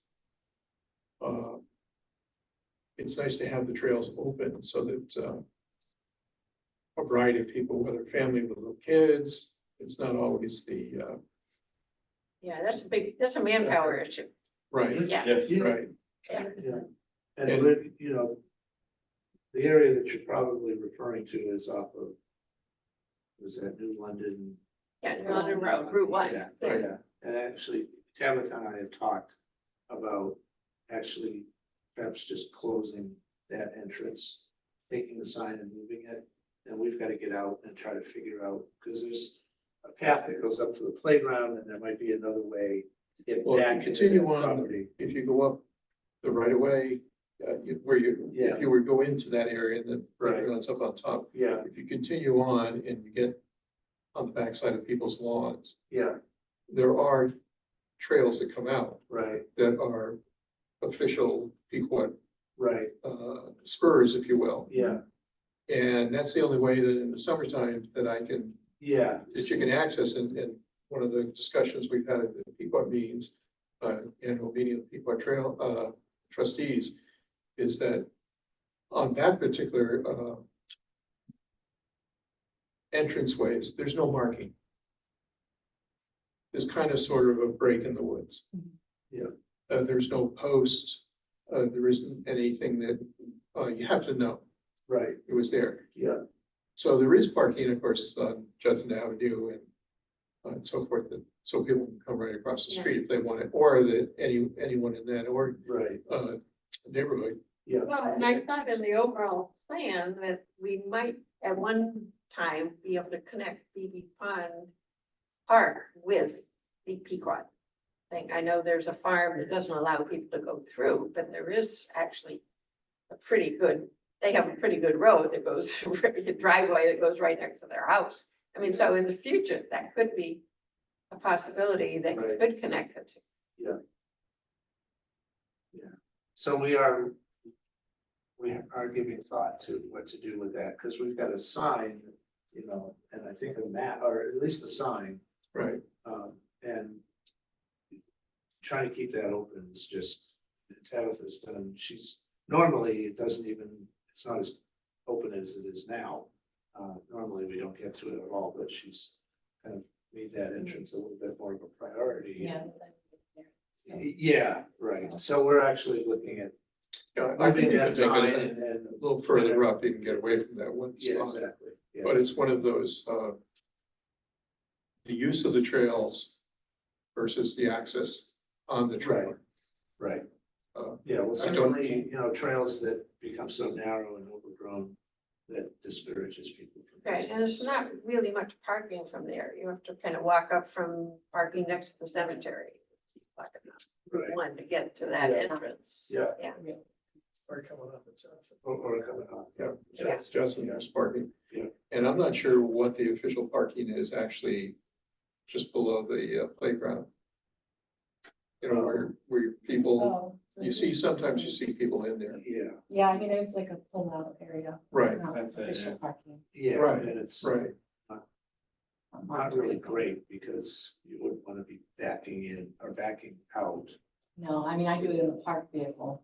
It's nice to have the trails open so that a variety of people, whether family with little kids, it's not always the yeah, that's a manpower issue, right. yeah. Yes. Right. Yeah. Yeah. And we're, you know, the area that you're probably referring to is off of, was that New London? Yeah, New London Road, Route 1. Yeah, yeah, and actually Tabitha and I have talked about actually perhaps just closing that entrance, taking the sign and moving it. And we've got to get out and try to figure out, because there's a path that goes up to the playground and there might be another way to get Well, if you back into continue that on, property. if you go up the right of way, where you, Yeah. if you were to go into that area and then Right. it's up on top. Yeah, If you continue on and you get on the backside of people's lawns, yeah, there are trails that come out right, that are official Pequot right, spurs, if you will. yeah, And that's the only way that in the summertime that I can, yeah, that you can access. And one of the discussions we've had at the Pequot meetings, annual meeting of the Pequot Trail trustees, is that on that particular entranceways, there's no marking. There's kind of sort of a break in the woods. Yeah. There's no posts. There isn't anything that you have to know right, it was there. yeah, So there is parking, of course, on Judson Avenue and so forth, so people can come right across the Yeah. street if they want it, or that anyone in that or right, neighborhood. yeah. Well, and I thought in the overall plan that we might at one time be able to connect BB Pond Park with the Pequot thing. I know there's a farm that doesn't allow people to go through, but there is actually a pretty good, they have a pretty good road that goes, a driveway that goes right next to their house. I mean, so in the future, that could be a possibility that you Right. could connect it to. So we are giving thought to what to do with that, because we've got a sign, you know, and I think a map, or at least a sign, Right. and trying to keep that open is just, Tabitha's done, normally it doesn't even, it's not as open as it is now. Normally we don't get to it at all, but she's kind of made that entrance a little bit more of a priority. Yeah. Yeah, right, so we're actually looking at Yeah, I think moving you that can make sign it and, a little further up, you can get away from that one yeah, spot. exactly, yeah. But it's one of those, the use of the trails versus the access on the trail. Right. Uh, Yeah, well, I don't- certainly, you know, trails that become so narrow and overgrown that discourages people. from Right, using and there's it. not really much parking from there. You have to kind of walk up from parking next to the cemetery. Walk up Right. one to get to that Yeah. entrance. Yeah. Yeah. Or coming up with Johnson. Or coming up. Yeah, Yeah. that's Justin, there's parking. Yeah. And I'm not sure what the official parking is actually just below the playground. You know, where people, Oh, sometimes you see people in there. Yeah, Yeah, I mean, there's like a pull-out area. Right, It's not that's it, official yeah. parking. yeah, Right, and it's right. not really great because you wouldn't want to be backing in or backing out. No, I mean, I do it in a parked vehicle.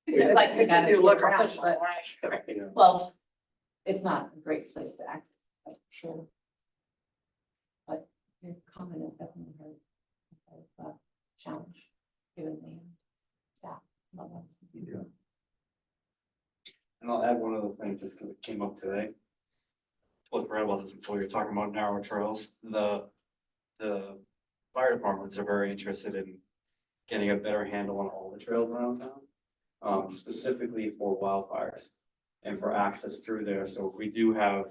Yeah, Like, you gotta you get look around, official, but- right? Yeah. Well, it's not a great place to access, that's for sure. But your comment is definitely heard. Challenge, given the staff. levels. Yeah. And I'll add one other thing, just because it came up today. Totally forgot about this until we were talking about narrow trails. The fire departments are very interested in getting a better handle on all the trails around town. Specifically for wildfires and for access through there. So if we do have,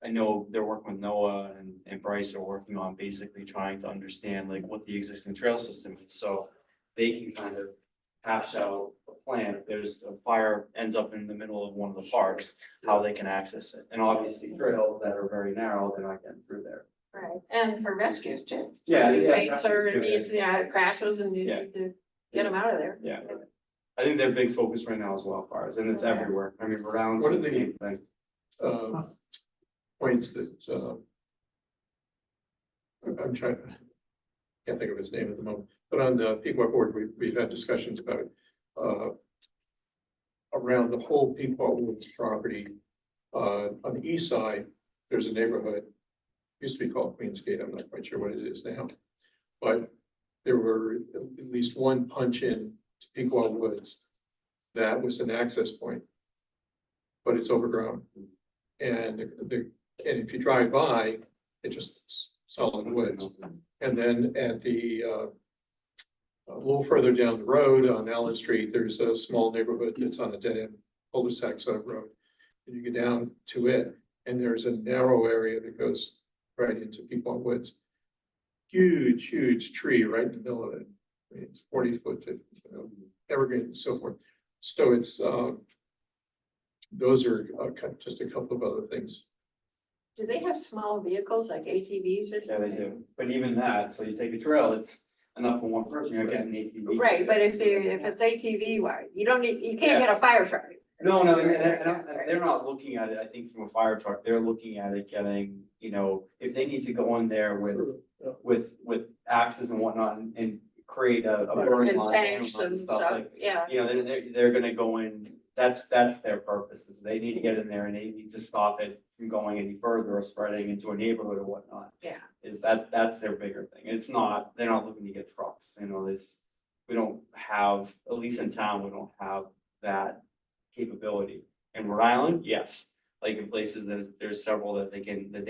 I know they're working with Noah and Bryce are working on basically trying to understand like what the existing trail system is, so they can kind of hash out a plan. If there's a fire ends up in the middle of one of the parks, how they can access it. And obviously trails that are very narrow, they're not getting through there. Right, and for rescues too. Yeah, If yeah, faints or rescues too, needs, crashes and you Yeah. need to get them out of there. Yeah. I think their big focus right now is wildfires, and it's everywhere. I mean, Rhode Island's What are the the- same thing. Points that, I'm trying, can't think of his name at the moment, but on the Pequot board, we've had discussions about, around the whole Pequot Woods property. On the east side, there's a neighborhood, used to be called Queens Gate, I'm not quite sure what it is now. But there were at least one punch in to Pequot Woods that was an access point. But it's overgrown. And and if you drive by, it just solid woods. And then at the, a little further down the road on Allen Street, there's a small neighborhood that's on a dead end cul-de-sac sort of road. And you go down to it, and there's a narrow area that goes right into Pequot Woods. Huge tree right in the middle of it. I mean, it's 40 foot, 50, evergreen and so forth. So it's, those are just a couple of other things. Do they have small vehicles like ATVs or Yeah, something? they do. But even that, so you take a trail, it's enough for one person, you're getting an ATV. Right, but if it's ATV wide, you don't need, you can't get a fire truck. No, and they're not looking at it, I think, from a fire truck, they're looking at it getting, if they need to go in there with axes and whatnot and create a burning And line. tanks and stuff, like, yeah. They're gonna go in, that's their purpose, is they need to get in there and they need to stop it from going any further or spreading into a neighborhood or whatnot. Yeah. That's their bigger thing. It's not, they're not looking to get trucks, we don't have, at least in town, we don't have that capability. In Rhode Island, yes, like in places, there's several that they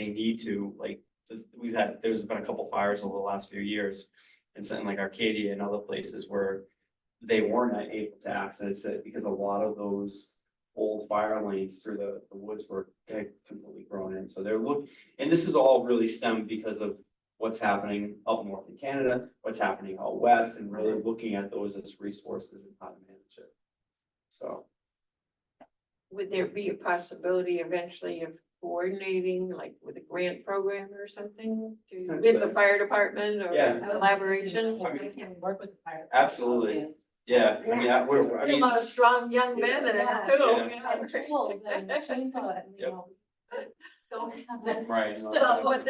need to, like, there's been a couple fires over the last few years. And something like Arcadia and other places where they weren't able to access it because a lot of those old fire lanes through the woods were completely grown in. So and this is all really stemmed because of what's happening up north in Canada, what's happening out west, and really looking at those as resources and how to manage it. So. Would there be a possibility eventually of coordinating, like with a grant program or something with the fire department or Yeah. collaboration? I can work with the fire. Absolutely. Yeah, I mean, A lot of strong young men in it Yeah. too. Yeah. And tools and chainsaw, don't have that. right. So, a lot of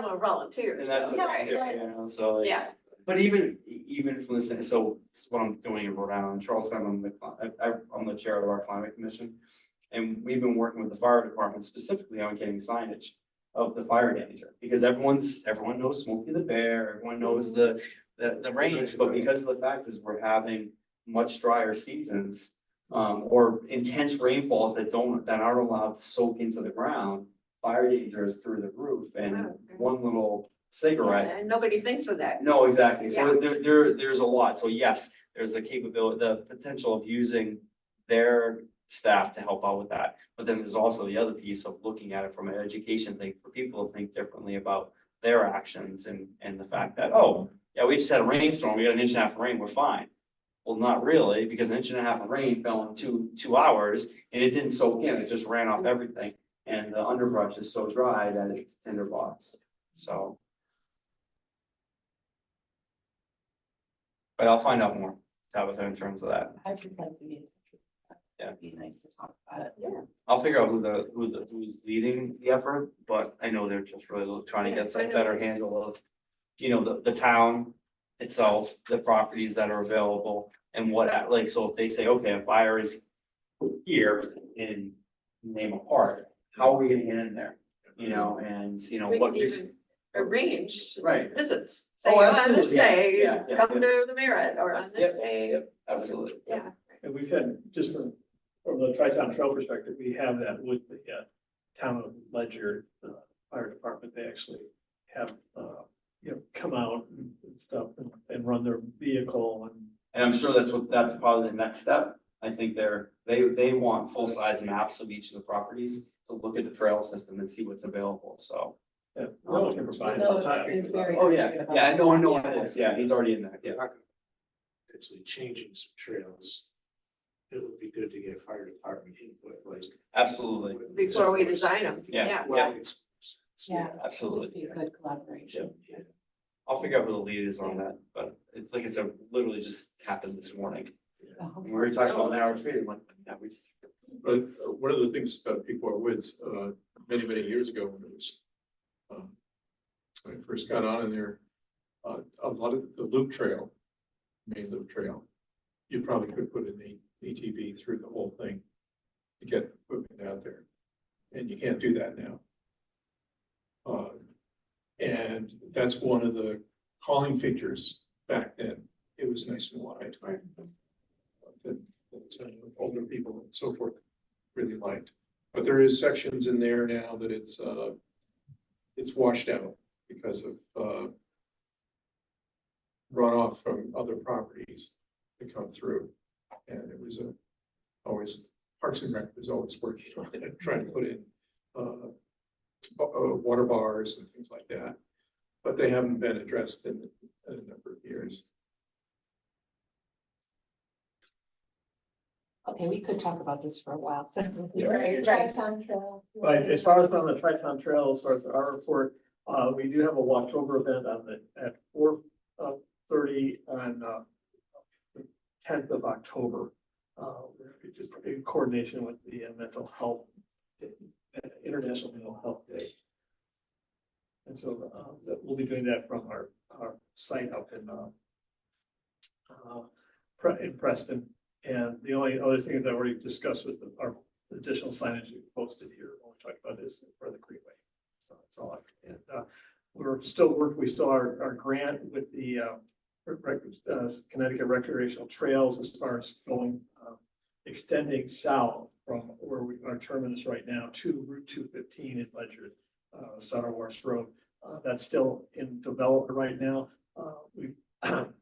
them are volunteers. And that's so- the Yeah, thing too, so. Like, Yeah, but even from this, so it's what I'm doing in Rhode Island, Charleston, I'm the chair of our climate commission. And we've been working with the fire department specifically on getting signage of the fire danger, because everyone knows Smokey the Bear, everyone knows the range, but because of the fact is we're having much drier seasons, or intense rainfalls that aren't allowed to soak into the ground, fire danger is through the roof, and Oh, okay. one little cigarette. and nobody thinks of that. No, exactly. So there's a lot. So yes, there's the capability, the potential of using their staff to help out with that. But then there's also the other piece of looking at it from an education thing for people to think differently about their actions and the fact that, oh, yeah, we just had a rainstorm, we got an inch and a half of rain, we're fine. Well, not really, because an inch and a half of rain fell in two hours and it didn't soak in, it just ran off everything. And the underbrush is so dry that it's tinderbox. So. But I'll find out more, Tabitha, in terms of that. I would like to be in touch with that. Yeah. It'd be nice to talk about it. Yeah. I'll figure out who's leading the effort, but I know they're just really trying to get some better handle of, the town itself, the properties that are available and so if they say, okay, a fire is here in name a park, how are we gonna get in there? And We what can even arrange right. visits. Say, Oh, on this absolutely, yeah, day, yeah, come to the Merit, or on this Yep, day. Yep, absolutely. Yeah. And we've had, just from the Tri-Town Trail perspective, we have that with the town of Ledger Fire Department. They actually have, come out and stuff and run their vehicle And I'm sure that's probably the next step. I think they want full-size maps of each of the properties to look at the trail system and see what's available, so. no one can provide. No, it's very. Oh, yeah, I know it is, yeah, he's already in there, yeah. Actually changing some trails. It would be good to get fire department input, like. Absolutely, Before we design them, Yeah. yeah. Well, Yeah. It'd absolutely. just be a good collaboration. I'll figure out who the lead is on that, but it's like I said, literally just happened this morning. Oh, We were talking about an hour straight, I'm like, yeah, we just. But one of the things about Pequot Woods, many years ago, when it was, when I first got on in there, a lot of the loop trail, main loop trail, you probably could put an ATV through the whole thing to get equipment out there. And you can't do that now. And that's one of the calling features back then. It was nice and wide. But older people and so forth really liked. But there is sections in there now that it's washed out because of runoff from other properties that come through. And it was always, Parks and Rec was always working on it, trying to put in water bars and things like that. But they haven't been addressed in a number of years. Okay, we could talk about this for a while. So. Right. Tri-Town Trail. But as far as on the Tri-Town Trail, as far as our report, we do have a Walktober event at 4:30 on the 10th of October. Just in coordination with the mental health, International Mental Health Day. And so we'll be doing that from our site up in Preston. And the only other things that we discussed with our additional signage we posted here when we talked about this for the Greenway. So that's all. And we're still working. We still our grant with the Connecticut recreational trails as far as going extending south from where our terminus right now to Route 215 in Ledger, Star Wars Road. That's still in development right now. We on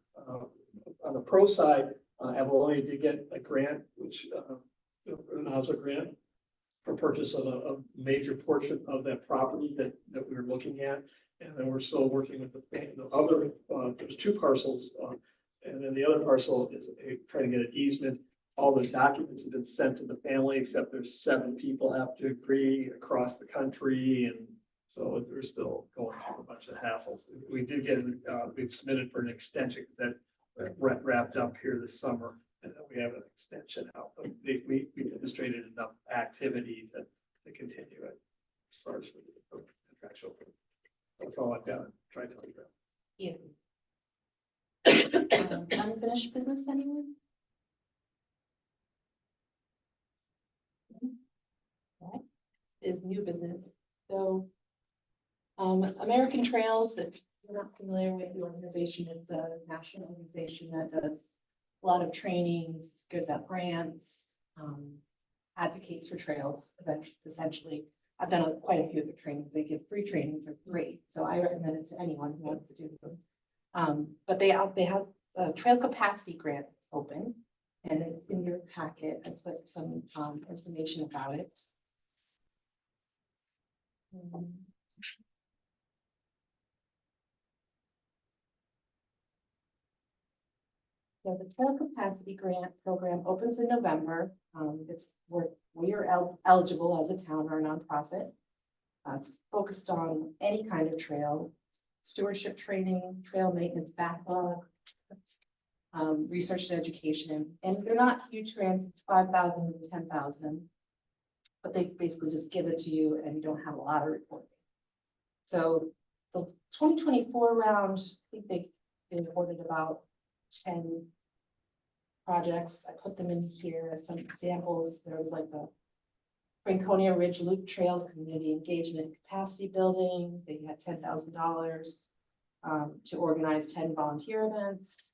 the pro side, Avalon did get a grant, which an OSSA grant for purchase of a major portion of that property that we were looking at. And then we're still working with the other, there's two parcels. And then the other parcel is trying to get an easement. All the documents have been sent to the family, except there's 7 people have to agree across the country. And so they're still going through a bunch of hassles. We did get, we've submitted for an extension that wrapped up here this summer. And then we have an extension out. But we demonstrated enough activity to continue it as far as the contractual. That's all I've got. Try to tell you. Yeah. Unfinished business, anyone? Right. Is new business. So, American Trails, if you're not familiar with the organization, it's a national organization that does a lot of trainings, gives out grants, advocates for trails. Essentially, I've done quite a few of the trainings. They give free trainings, are great. So I recommend it to anyone who wants to do them. But they have a trail capacity grant open, and it's in your packet. I put some information about it. So the trail capacity grant program opens in November. We are eligible as a town or a nonprofit. It's focused on any kind of trail, stewardship training, trail maintenance backlog, research and education. And they're not huge grants, it's 5,000 to 10,000. But they basically just give it to you and you don't have a lot of reporting. So the 2024 round, I think they awarded about 10 projects. I put them in here as some examples. There was like the Franconia Ridge Loop Trails Community Engagement and Capacity Building. They had $10,000 to organize 10 volunteer events.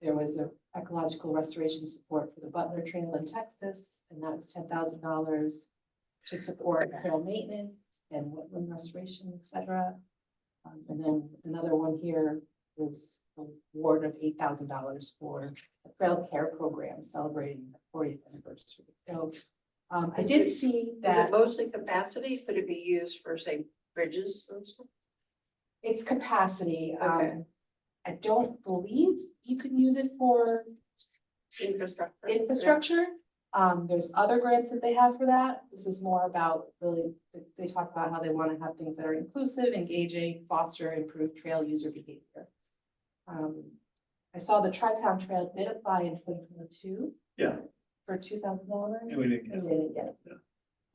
There was a ecological restoration support for the Butler Trail in Texas, and that was $10,000 to support trail maintenance and wetland restoration, etc. And then another one here was an award of $8,000 for a trail care program celebrating the 40th anniversary. So I did see Is that it mostly capacity? Could it be used for, say, bridges and stuff? it's capacity. Okay. I don't believe you can use it for infrastructure. There's other grants that they have for that. This is more about really, they talk about how they want to have things that are inclusive, engaging, foster, improve trail user behavior. I saw the Tri-Town Trail did apply in 2022. Yeah. For $2,000. And we didn't get it. We didn't get it. Yeah.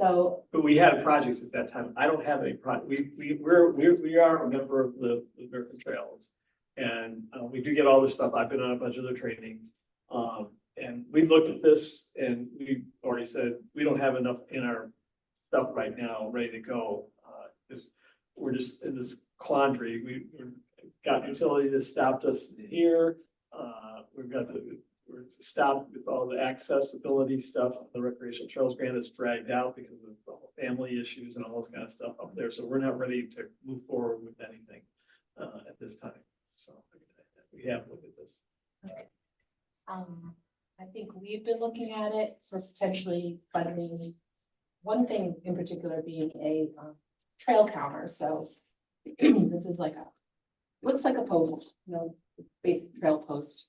So But we had projects at that time. I don't have any project. We are a member of the American Trails. And we do get all this stuff. I've been on a bunch of their trainings. And we looked at this and we already said, we don't have enough in our stuff right now, ready to go. We're just in this quandary. We've got utility that stopped us here. We've got the we're stopped with all the accessibility stuff. The recreational trails grant is dragged out because of the whole family issues and all this kind of stuff up there. So we're not ready to move forward with anything at this time. So we have looked at this. I think we've been looking at it for potentially funding, one thing in particular being a trail counter. So this is like looks like a post, basic trail post,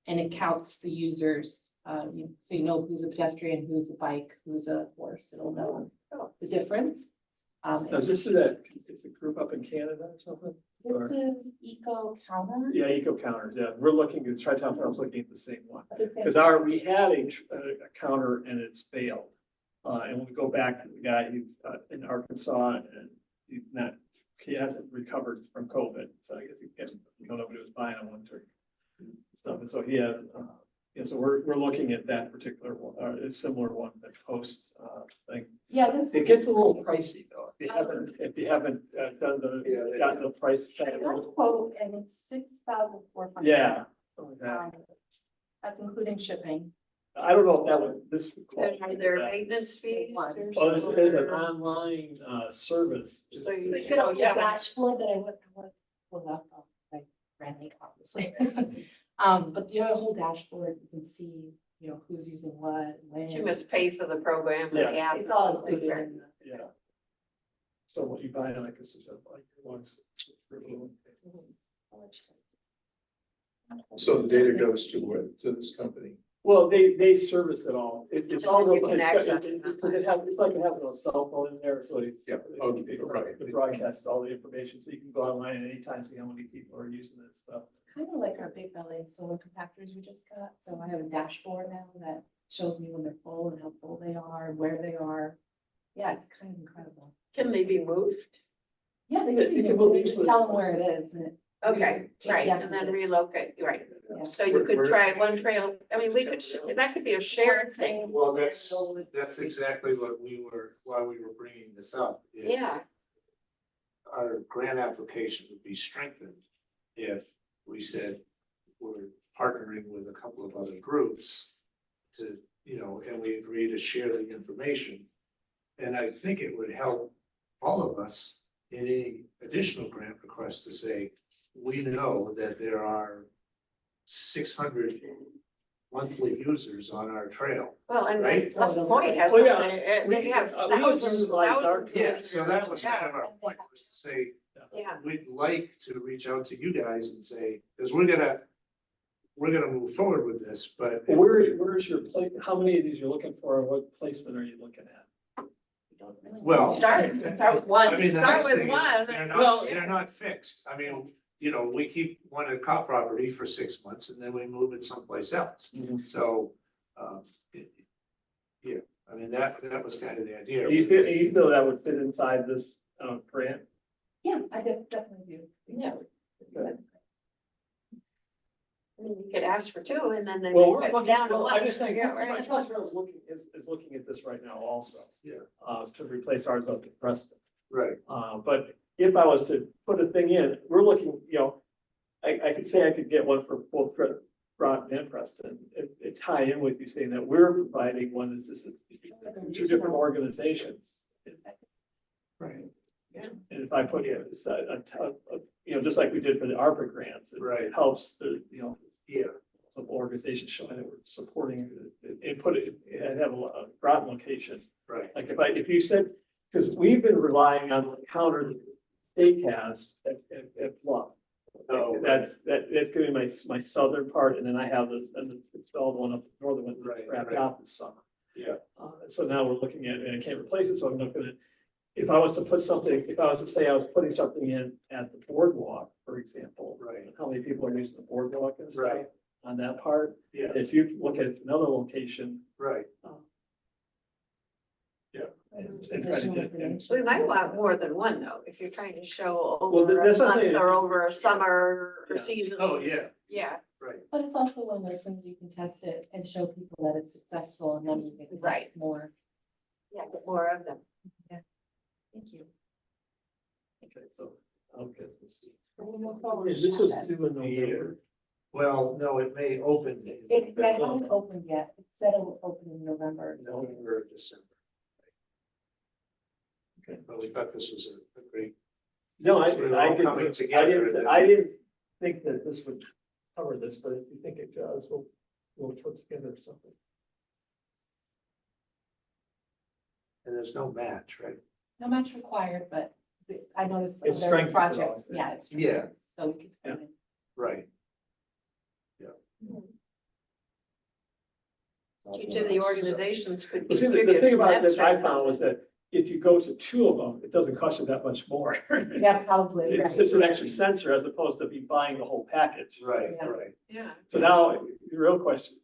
and it counts the users. So you know who's a pedestrian, who's a bike, who's a horse. It'll know the difference. Does this do that? It's a group up in Canada or something? This is Eco Counter. Yeah, eco counters. Yeah, we're looking at Tri-Town Farms looking at the same one. Okay. Because we had a counter and it's failed. And when we go back to the guy who's in Arkansas and he hasn't recovered from COVID. So I guess we don't know what he was buying on one turn. Stuff. And so he has, so we're looking at that particular one, a similar one, that post thing. Yeah, It gets a little pricey though, if you haven't done gotten the price check. I got a quote and it's 6,400. Yeah. That's including shipping. I don't know if that would, this. would And are there maintenance fees? One. Oh, there's an online service. So So you, you could have yeah, a dashboard that I would pull up, like branding, obviously. But you have a whole dashboard, you can see, who's using what, when. you must pay for the program. for the Yeah. app. It's all included in the. Yeah. So what you buy, I guess, is like once. So the data goes to what, to this company? Well, they service it all. It's all. You can access it. Because it's like it has a cell phone in there, so it's. Yeah, okay, right. To broadcast all the information, so you can go online at any time, see how many people are using this stuff. Kind of like our big LA solar compactors we just got. So I have a dashboard now that shows me when they're full and how full they are, where they are. Yeah, it's kind of incredible. Can they be moved? Yeah, You can you move just easily. tell them where it is and it. Okay, right, Yeah. and then relocate, right. Yeah. So you could Where- try one trail, I mean, we could, that could be a shared thing. Well, that's exactly why we were bringing this up. is Yeah. Our grant application would be strengthened if we said we're partnering with a couple of other groups to, and we agree to share the information. And I think it would help all of us in any additional grant requests to say, we know that there are 600 monthly users on our trail. Well, and Right. Left Point has, Well, yeah, they have we would thousands, utilize our- thousands. Yeah, so that was kind of our point, was to say, Yeah, we'd like to reach out to you guys and say, because we're gonna move forward with this, but. Where's your place? How many of these you're looking for? And what placement are you looking at? Well. Start with one. I mean, the Start nice with thing is, one. they're not fixed. I mean, we keep one at cop property for 6 months and then we move it someplace else. So, yeah, I mean, that was kind of the idea. You feel that would fit inside this grant? Yeah, I definitely do. Yeah. I mean, you could ask for two and then they Well, would we're cut looking, down to well, one. I just think, Yeah, my right. trust is looking at this right now also. Yeah. To replace ours up at Preston. Right, But if I was to put a thing in, we're looking, I could say I could get one for both Groton and Preston. It tie in with you saying that we're providing one, this is two different organizations. right, And if I put in just like we did for the ARPA grants, Right. it helps the, yeah, some organizations showing that we're supporting and put it, and have a Groton location. right. Like if you said, because we've been relying on the counter that the state has at Bluff. Oh, That's gonna be my southern part, and then I have the installed one up the northern one Right, that's wrapped right. out this summer. Yeah, So now we're looking at, and I can't replace it, so I'm not gonna, if I was to say I was putting something in at the boardwalk, for example. right, How many people are using the boardwalk and stuff Right. on that part? yeah, If you look at another location. right. and try to get- and- We might want more than one though, if you're trying to show Well, over a that's what I'm month saying. or over a summer or Yeah. season. Oh, yeah, Yeah, right. But it's also one of those things you can test it and show people that it's successful and then you can. Right. More. yeah, get more of them. Thank you. Okay, so I'll get this. We'll move forward Yeah, with this was that. due in November. Well, no, it may open. It hasn't opened yet. It said it will open in November. November, or December. Okay, but we thought this was a great. No, We're all coming together. I didn't think that this would cover this, but if you think it does, we'll put together something. And there's no match, right? No match required, but I noticed It other strengthens it all, projects, yeah. yeah. It's Yeah. strengthens, so we could. Yeah. Right. Each of the organizations could Well, see, contribute. the thing to about that this I strength. found was that if you go to two of them, it doesn't cost you that much more. Yeah, probably. It's just an extra sensor as opposed to be buying the whole package. Right, Yeah. right. Yeah. So now, the real question,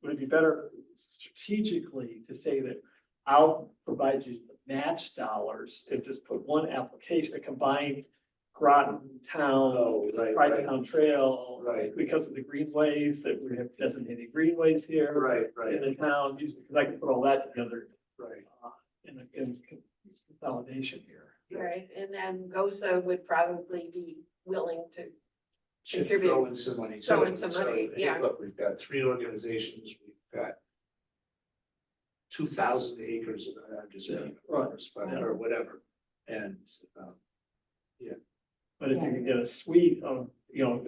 would it be better strategically to say that I'll provide you the match dollars and just put one application, a combined Groton Town, Oh, right, Tri-Town Trail, Right. because of the greenways, that we have designated greenways here Right, in right, the town, because I can put all that together right. in consolidation here. Right, and then GOSA would probably be willing to, Should Contribute. throw in some money. Throw too. in some So, money, hey, yeah. Look, we've got 3 organizations, we've got 2,000 acres of, I'm just Yeah, saying, right. or whatever. And, But if you can get a suite of,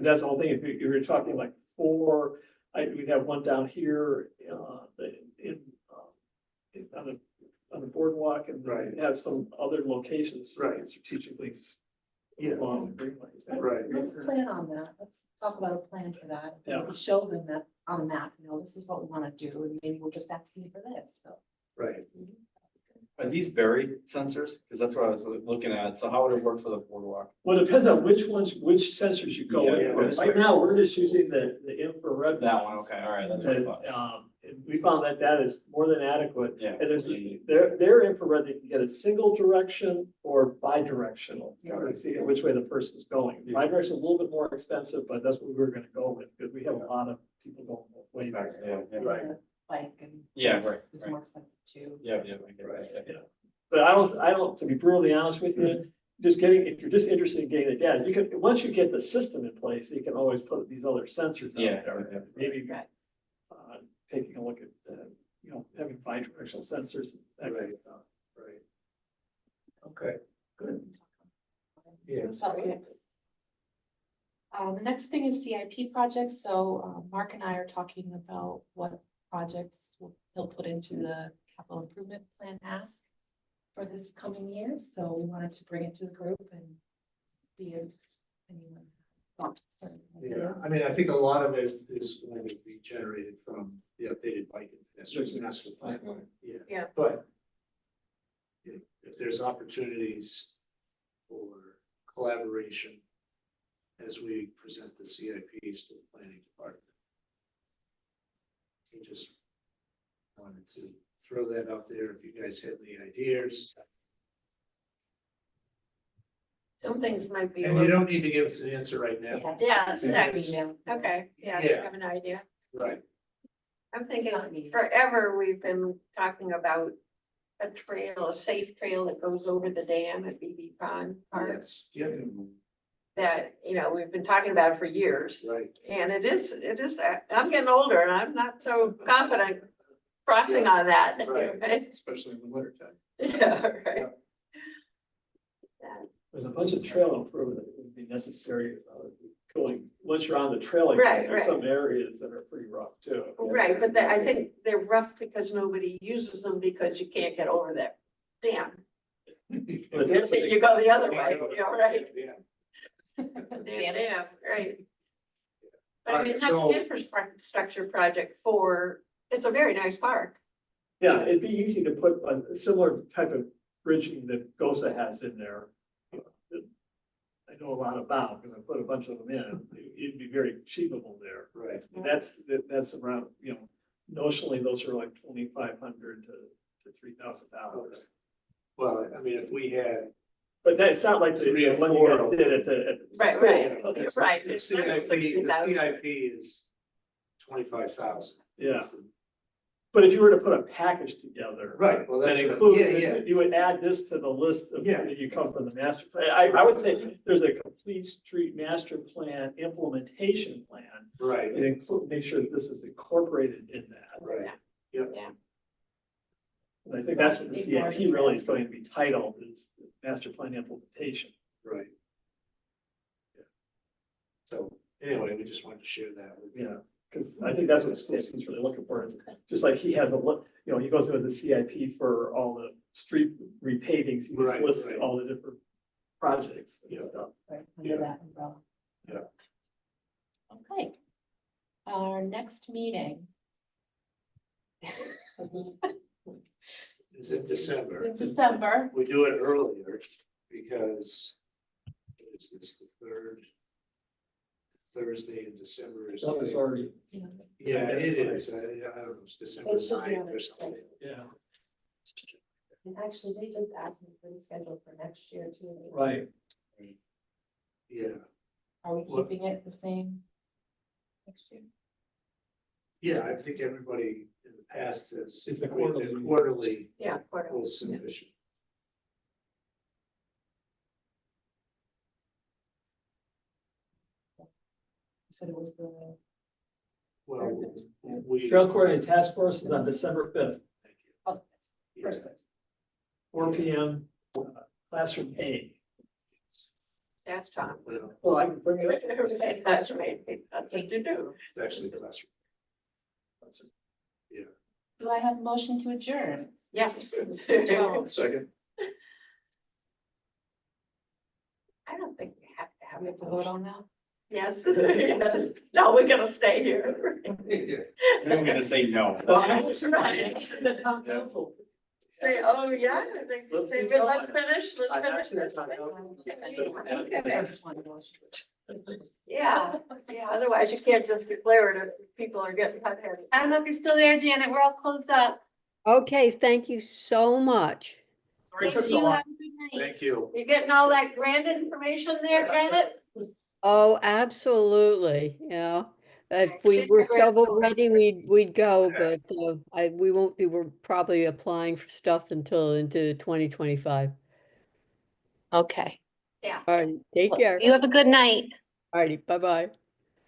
that's the whole thing, if you were talking like 4, we'd have one down here, on the boardwalk, and Right. we'd have some other locations. Right. Strategically. Yeah. Along the greenway. Right. Let's plan on that. Let's talk about a plan for that. Yeah. We show them that on a map, this is what we want to do, and maybe we're just asking you for this, so. right. Are these buried sensors? Because that's what I was looking at. So how would it work for the boardwalk? Well, it depends on which sensors you go Yeah, with. yeah. Right now, we're just using the infrared. That one, ones. okay, all right, that's what I And, thought. we found that is more than adequate. Yeah. And their infrared, they can get a single direction or bi-directional, to see which way the person's going. Yeah. Bi-direction is a little bit more expensive, but that's what we were gonna go with, because we have a lot of people going both ways. Yeah, yeah. Right. Like, and. Yeah, right, It's right. more expensive too. Yeah, yeah, I get Right. that, yeah. But I don't, to be brutally honest with you, if you're just interested in getting the data, you can, once you get the system in place, you can always put these other sensors Yeah, out there. yeah. Maybe, Right. taking a look at, having bi-directional sensors, that kind of stuff. Right. Okay, good. Yeah. Okay. The next thing is CIP projects, so Mark and I are talking about what projects he'll put into the capital improvement plan ask for this coming year, so we wanted to bring it to the group and see if anyone thoughts or Yeah, ideas. I mean, I think a lot of it is going to be generated from the updated bike and pedestrian master plan. Yeah. Yeah. But if there's opportunities for collaboration as we present the CIPs to the planning department. We just wanted to throw that out there if you guys had any ideas. some things might be. a And you little- don't need to give us an answer right now. Yeah, that's Yeah. next. Okay, yeah, Yeah. I have an idea. Right. I'm Not thinking me. forever, we've been talking about a trail, a safe trail that goes over the dam at BB Pond Park. Yes. Yep. That, we've been talking about it for years. Right. And it is, I'm getting older and I'm not so confident crossing on that. Right. Especially in the winter time. Yeah, right. Yeah. There's a bunch of trail improvement that would be necessary, going, once you're on the trail, Right, there's right. some areas that are pretty rough too. Right, but I think they're rough because nobody uses them because you can't get over that dam. But that's what You go the other way, right? Yeah. Dam, right. But I Alright, mean, that's so- an infrastructure project it's a very nice park. Yeah, it'd be easy to put a similar type of bridging that GOSA has in there. That I know a lot about, because I put a bunch of them in, it'd be very achievable there. Right. That's around, notionally, those are like $2,500 to $3,000. Well, I mean, if we had. But that's not like the one you guys did at the. Right, school. right. The It's not CIP, the 60,000. CIP is 25,000. Yeah. But if you were to put a package together. Right, well, That that's, included, you would add this to the list of, Yeah. that you come from the master plan. I would say there's a complete street master plan implementation plan. right, And include, make sure that this is incorporated in that. right. And I think that's what the CIP really is going to be titled, is master plan implementation. Right. Yeah. So anyway, we just wanted to share that with you. Yeah, because I think that's what the CIP is really looking for. It's just like he has a look, you know, he goes into the CIP for all the street repavings, he just Right, lists right. all the different projects and Yeah. stuff. Right, Yeah. under that umbrella. Yeah. Okay. Our next meeting. Is in December. In December. We do it earlier because it's the third Thursday in December. Is So it's already, Yeah, it is. I don't know, it's December It should be on 9th or the something. yeah, And actually, they just asked me for the schedule for next year too. right. Yeah, Are we What? keeping it the same next year? yeah, I think everybody in the past has. It's a agreed that quarterly. Quarterly Yeah, quarterly. was sufficient. You said it was the. Well, we. Trail coordinating task force is on December fifth, Yeah. First Thursday. 4 p.m. Classroom A. That's Tom. Well, Well, I can bring it up. That's right. That's what you do. it's actually the classroom. Do I have a motion to adjourn? Yes. Second. I don't think we have to have We it. have to vote on that? Yes. Yes. No, we're gonna stay here. Yeah. I'm gonna say no. The town council. Say, oh, yeah, I think, Let's say, keep but let's going. finish this. That's not First one, motion. Yeah, yeah, otherwise you can't just declare it if people are getting hot-headed. I don't know if you're still there, Janet. We're all closed up. Okay, thank you so much. Sorry it took Thank so you. long. Have a good night. Thank you. You getting all that grant information there, Janet? Oh, absolutely, yeah. If we She's were a great shovel girl. ready, we'd go, but we won't be, we're probably applying for stuff until into 2025. Okay. Yeah. All right, take care. You have a good night. All righty, bye-bye.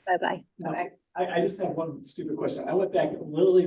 Bye-bye. Now, I just have one stupid question. I went back and literally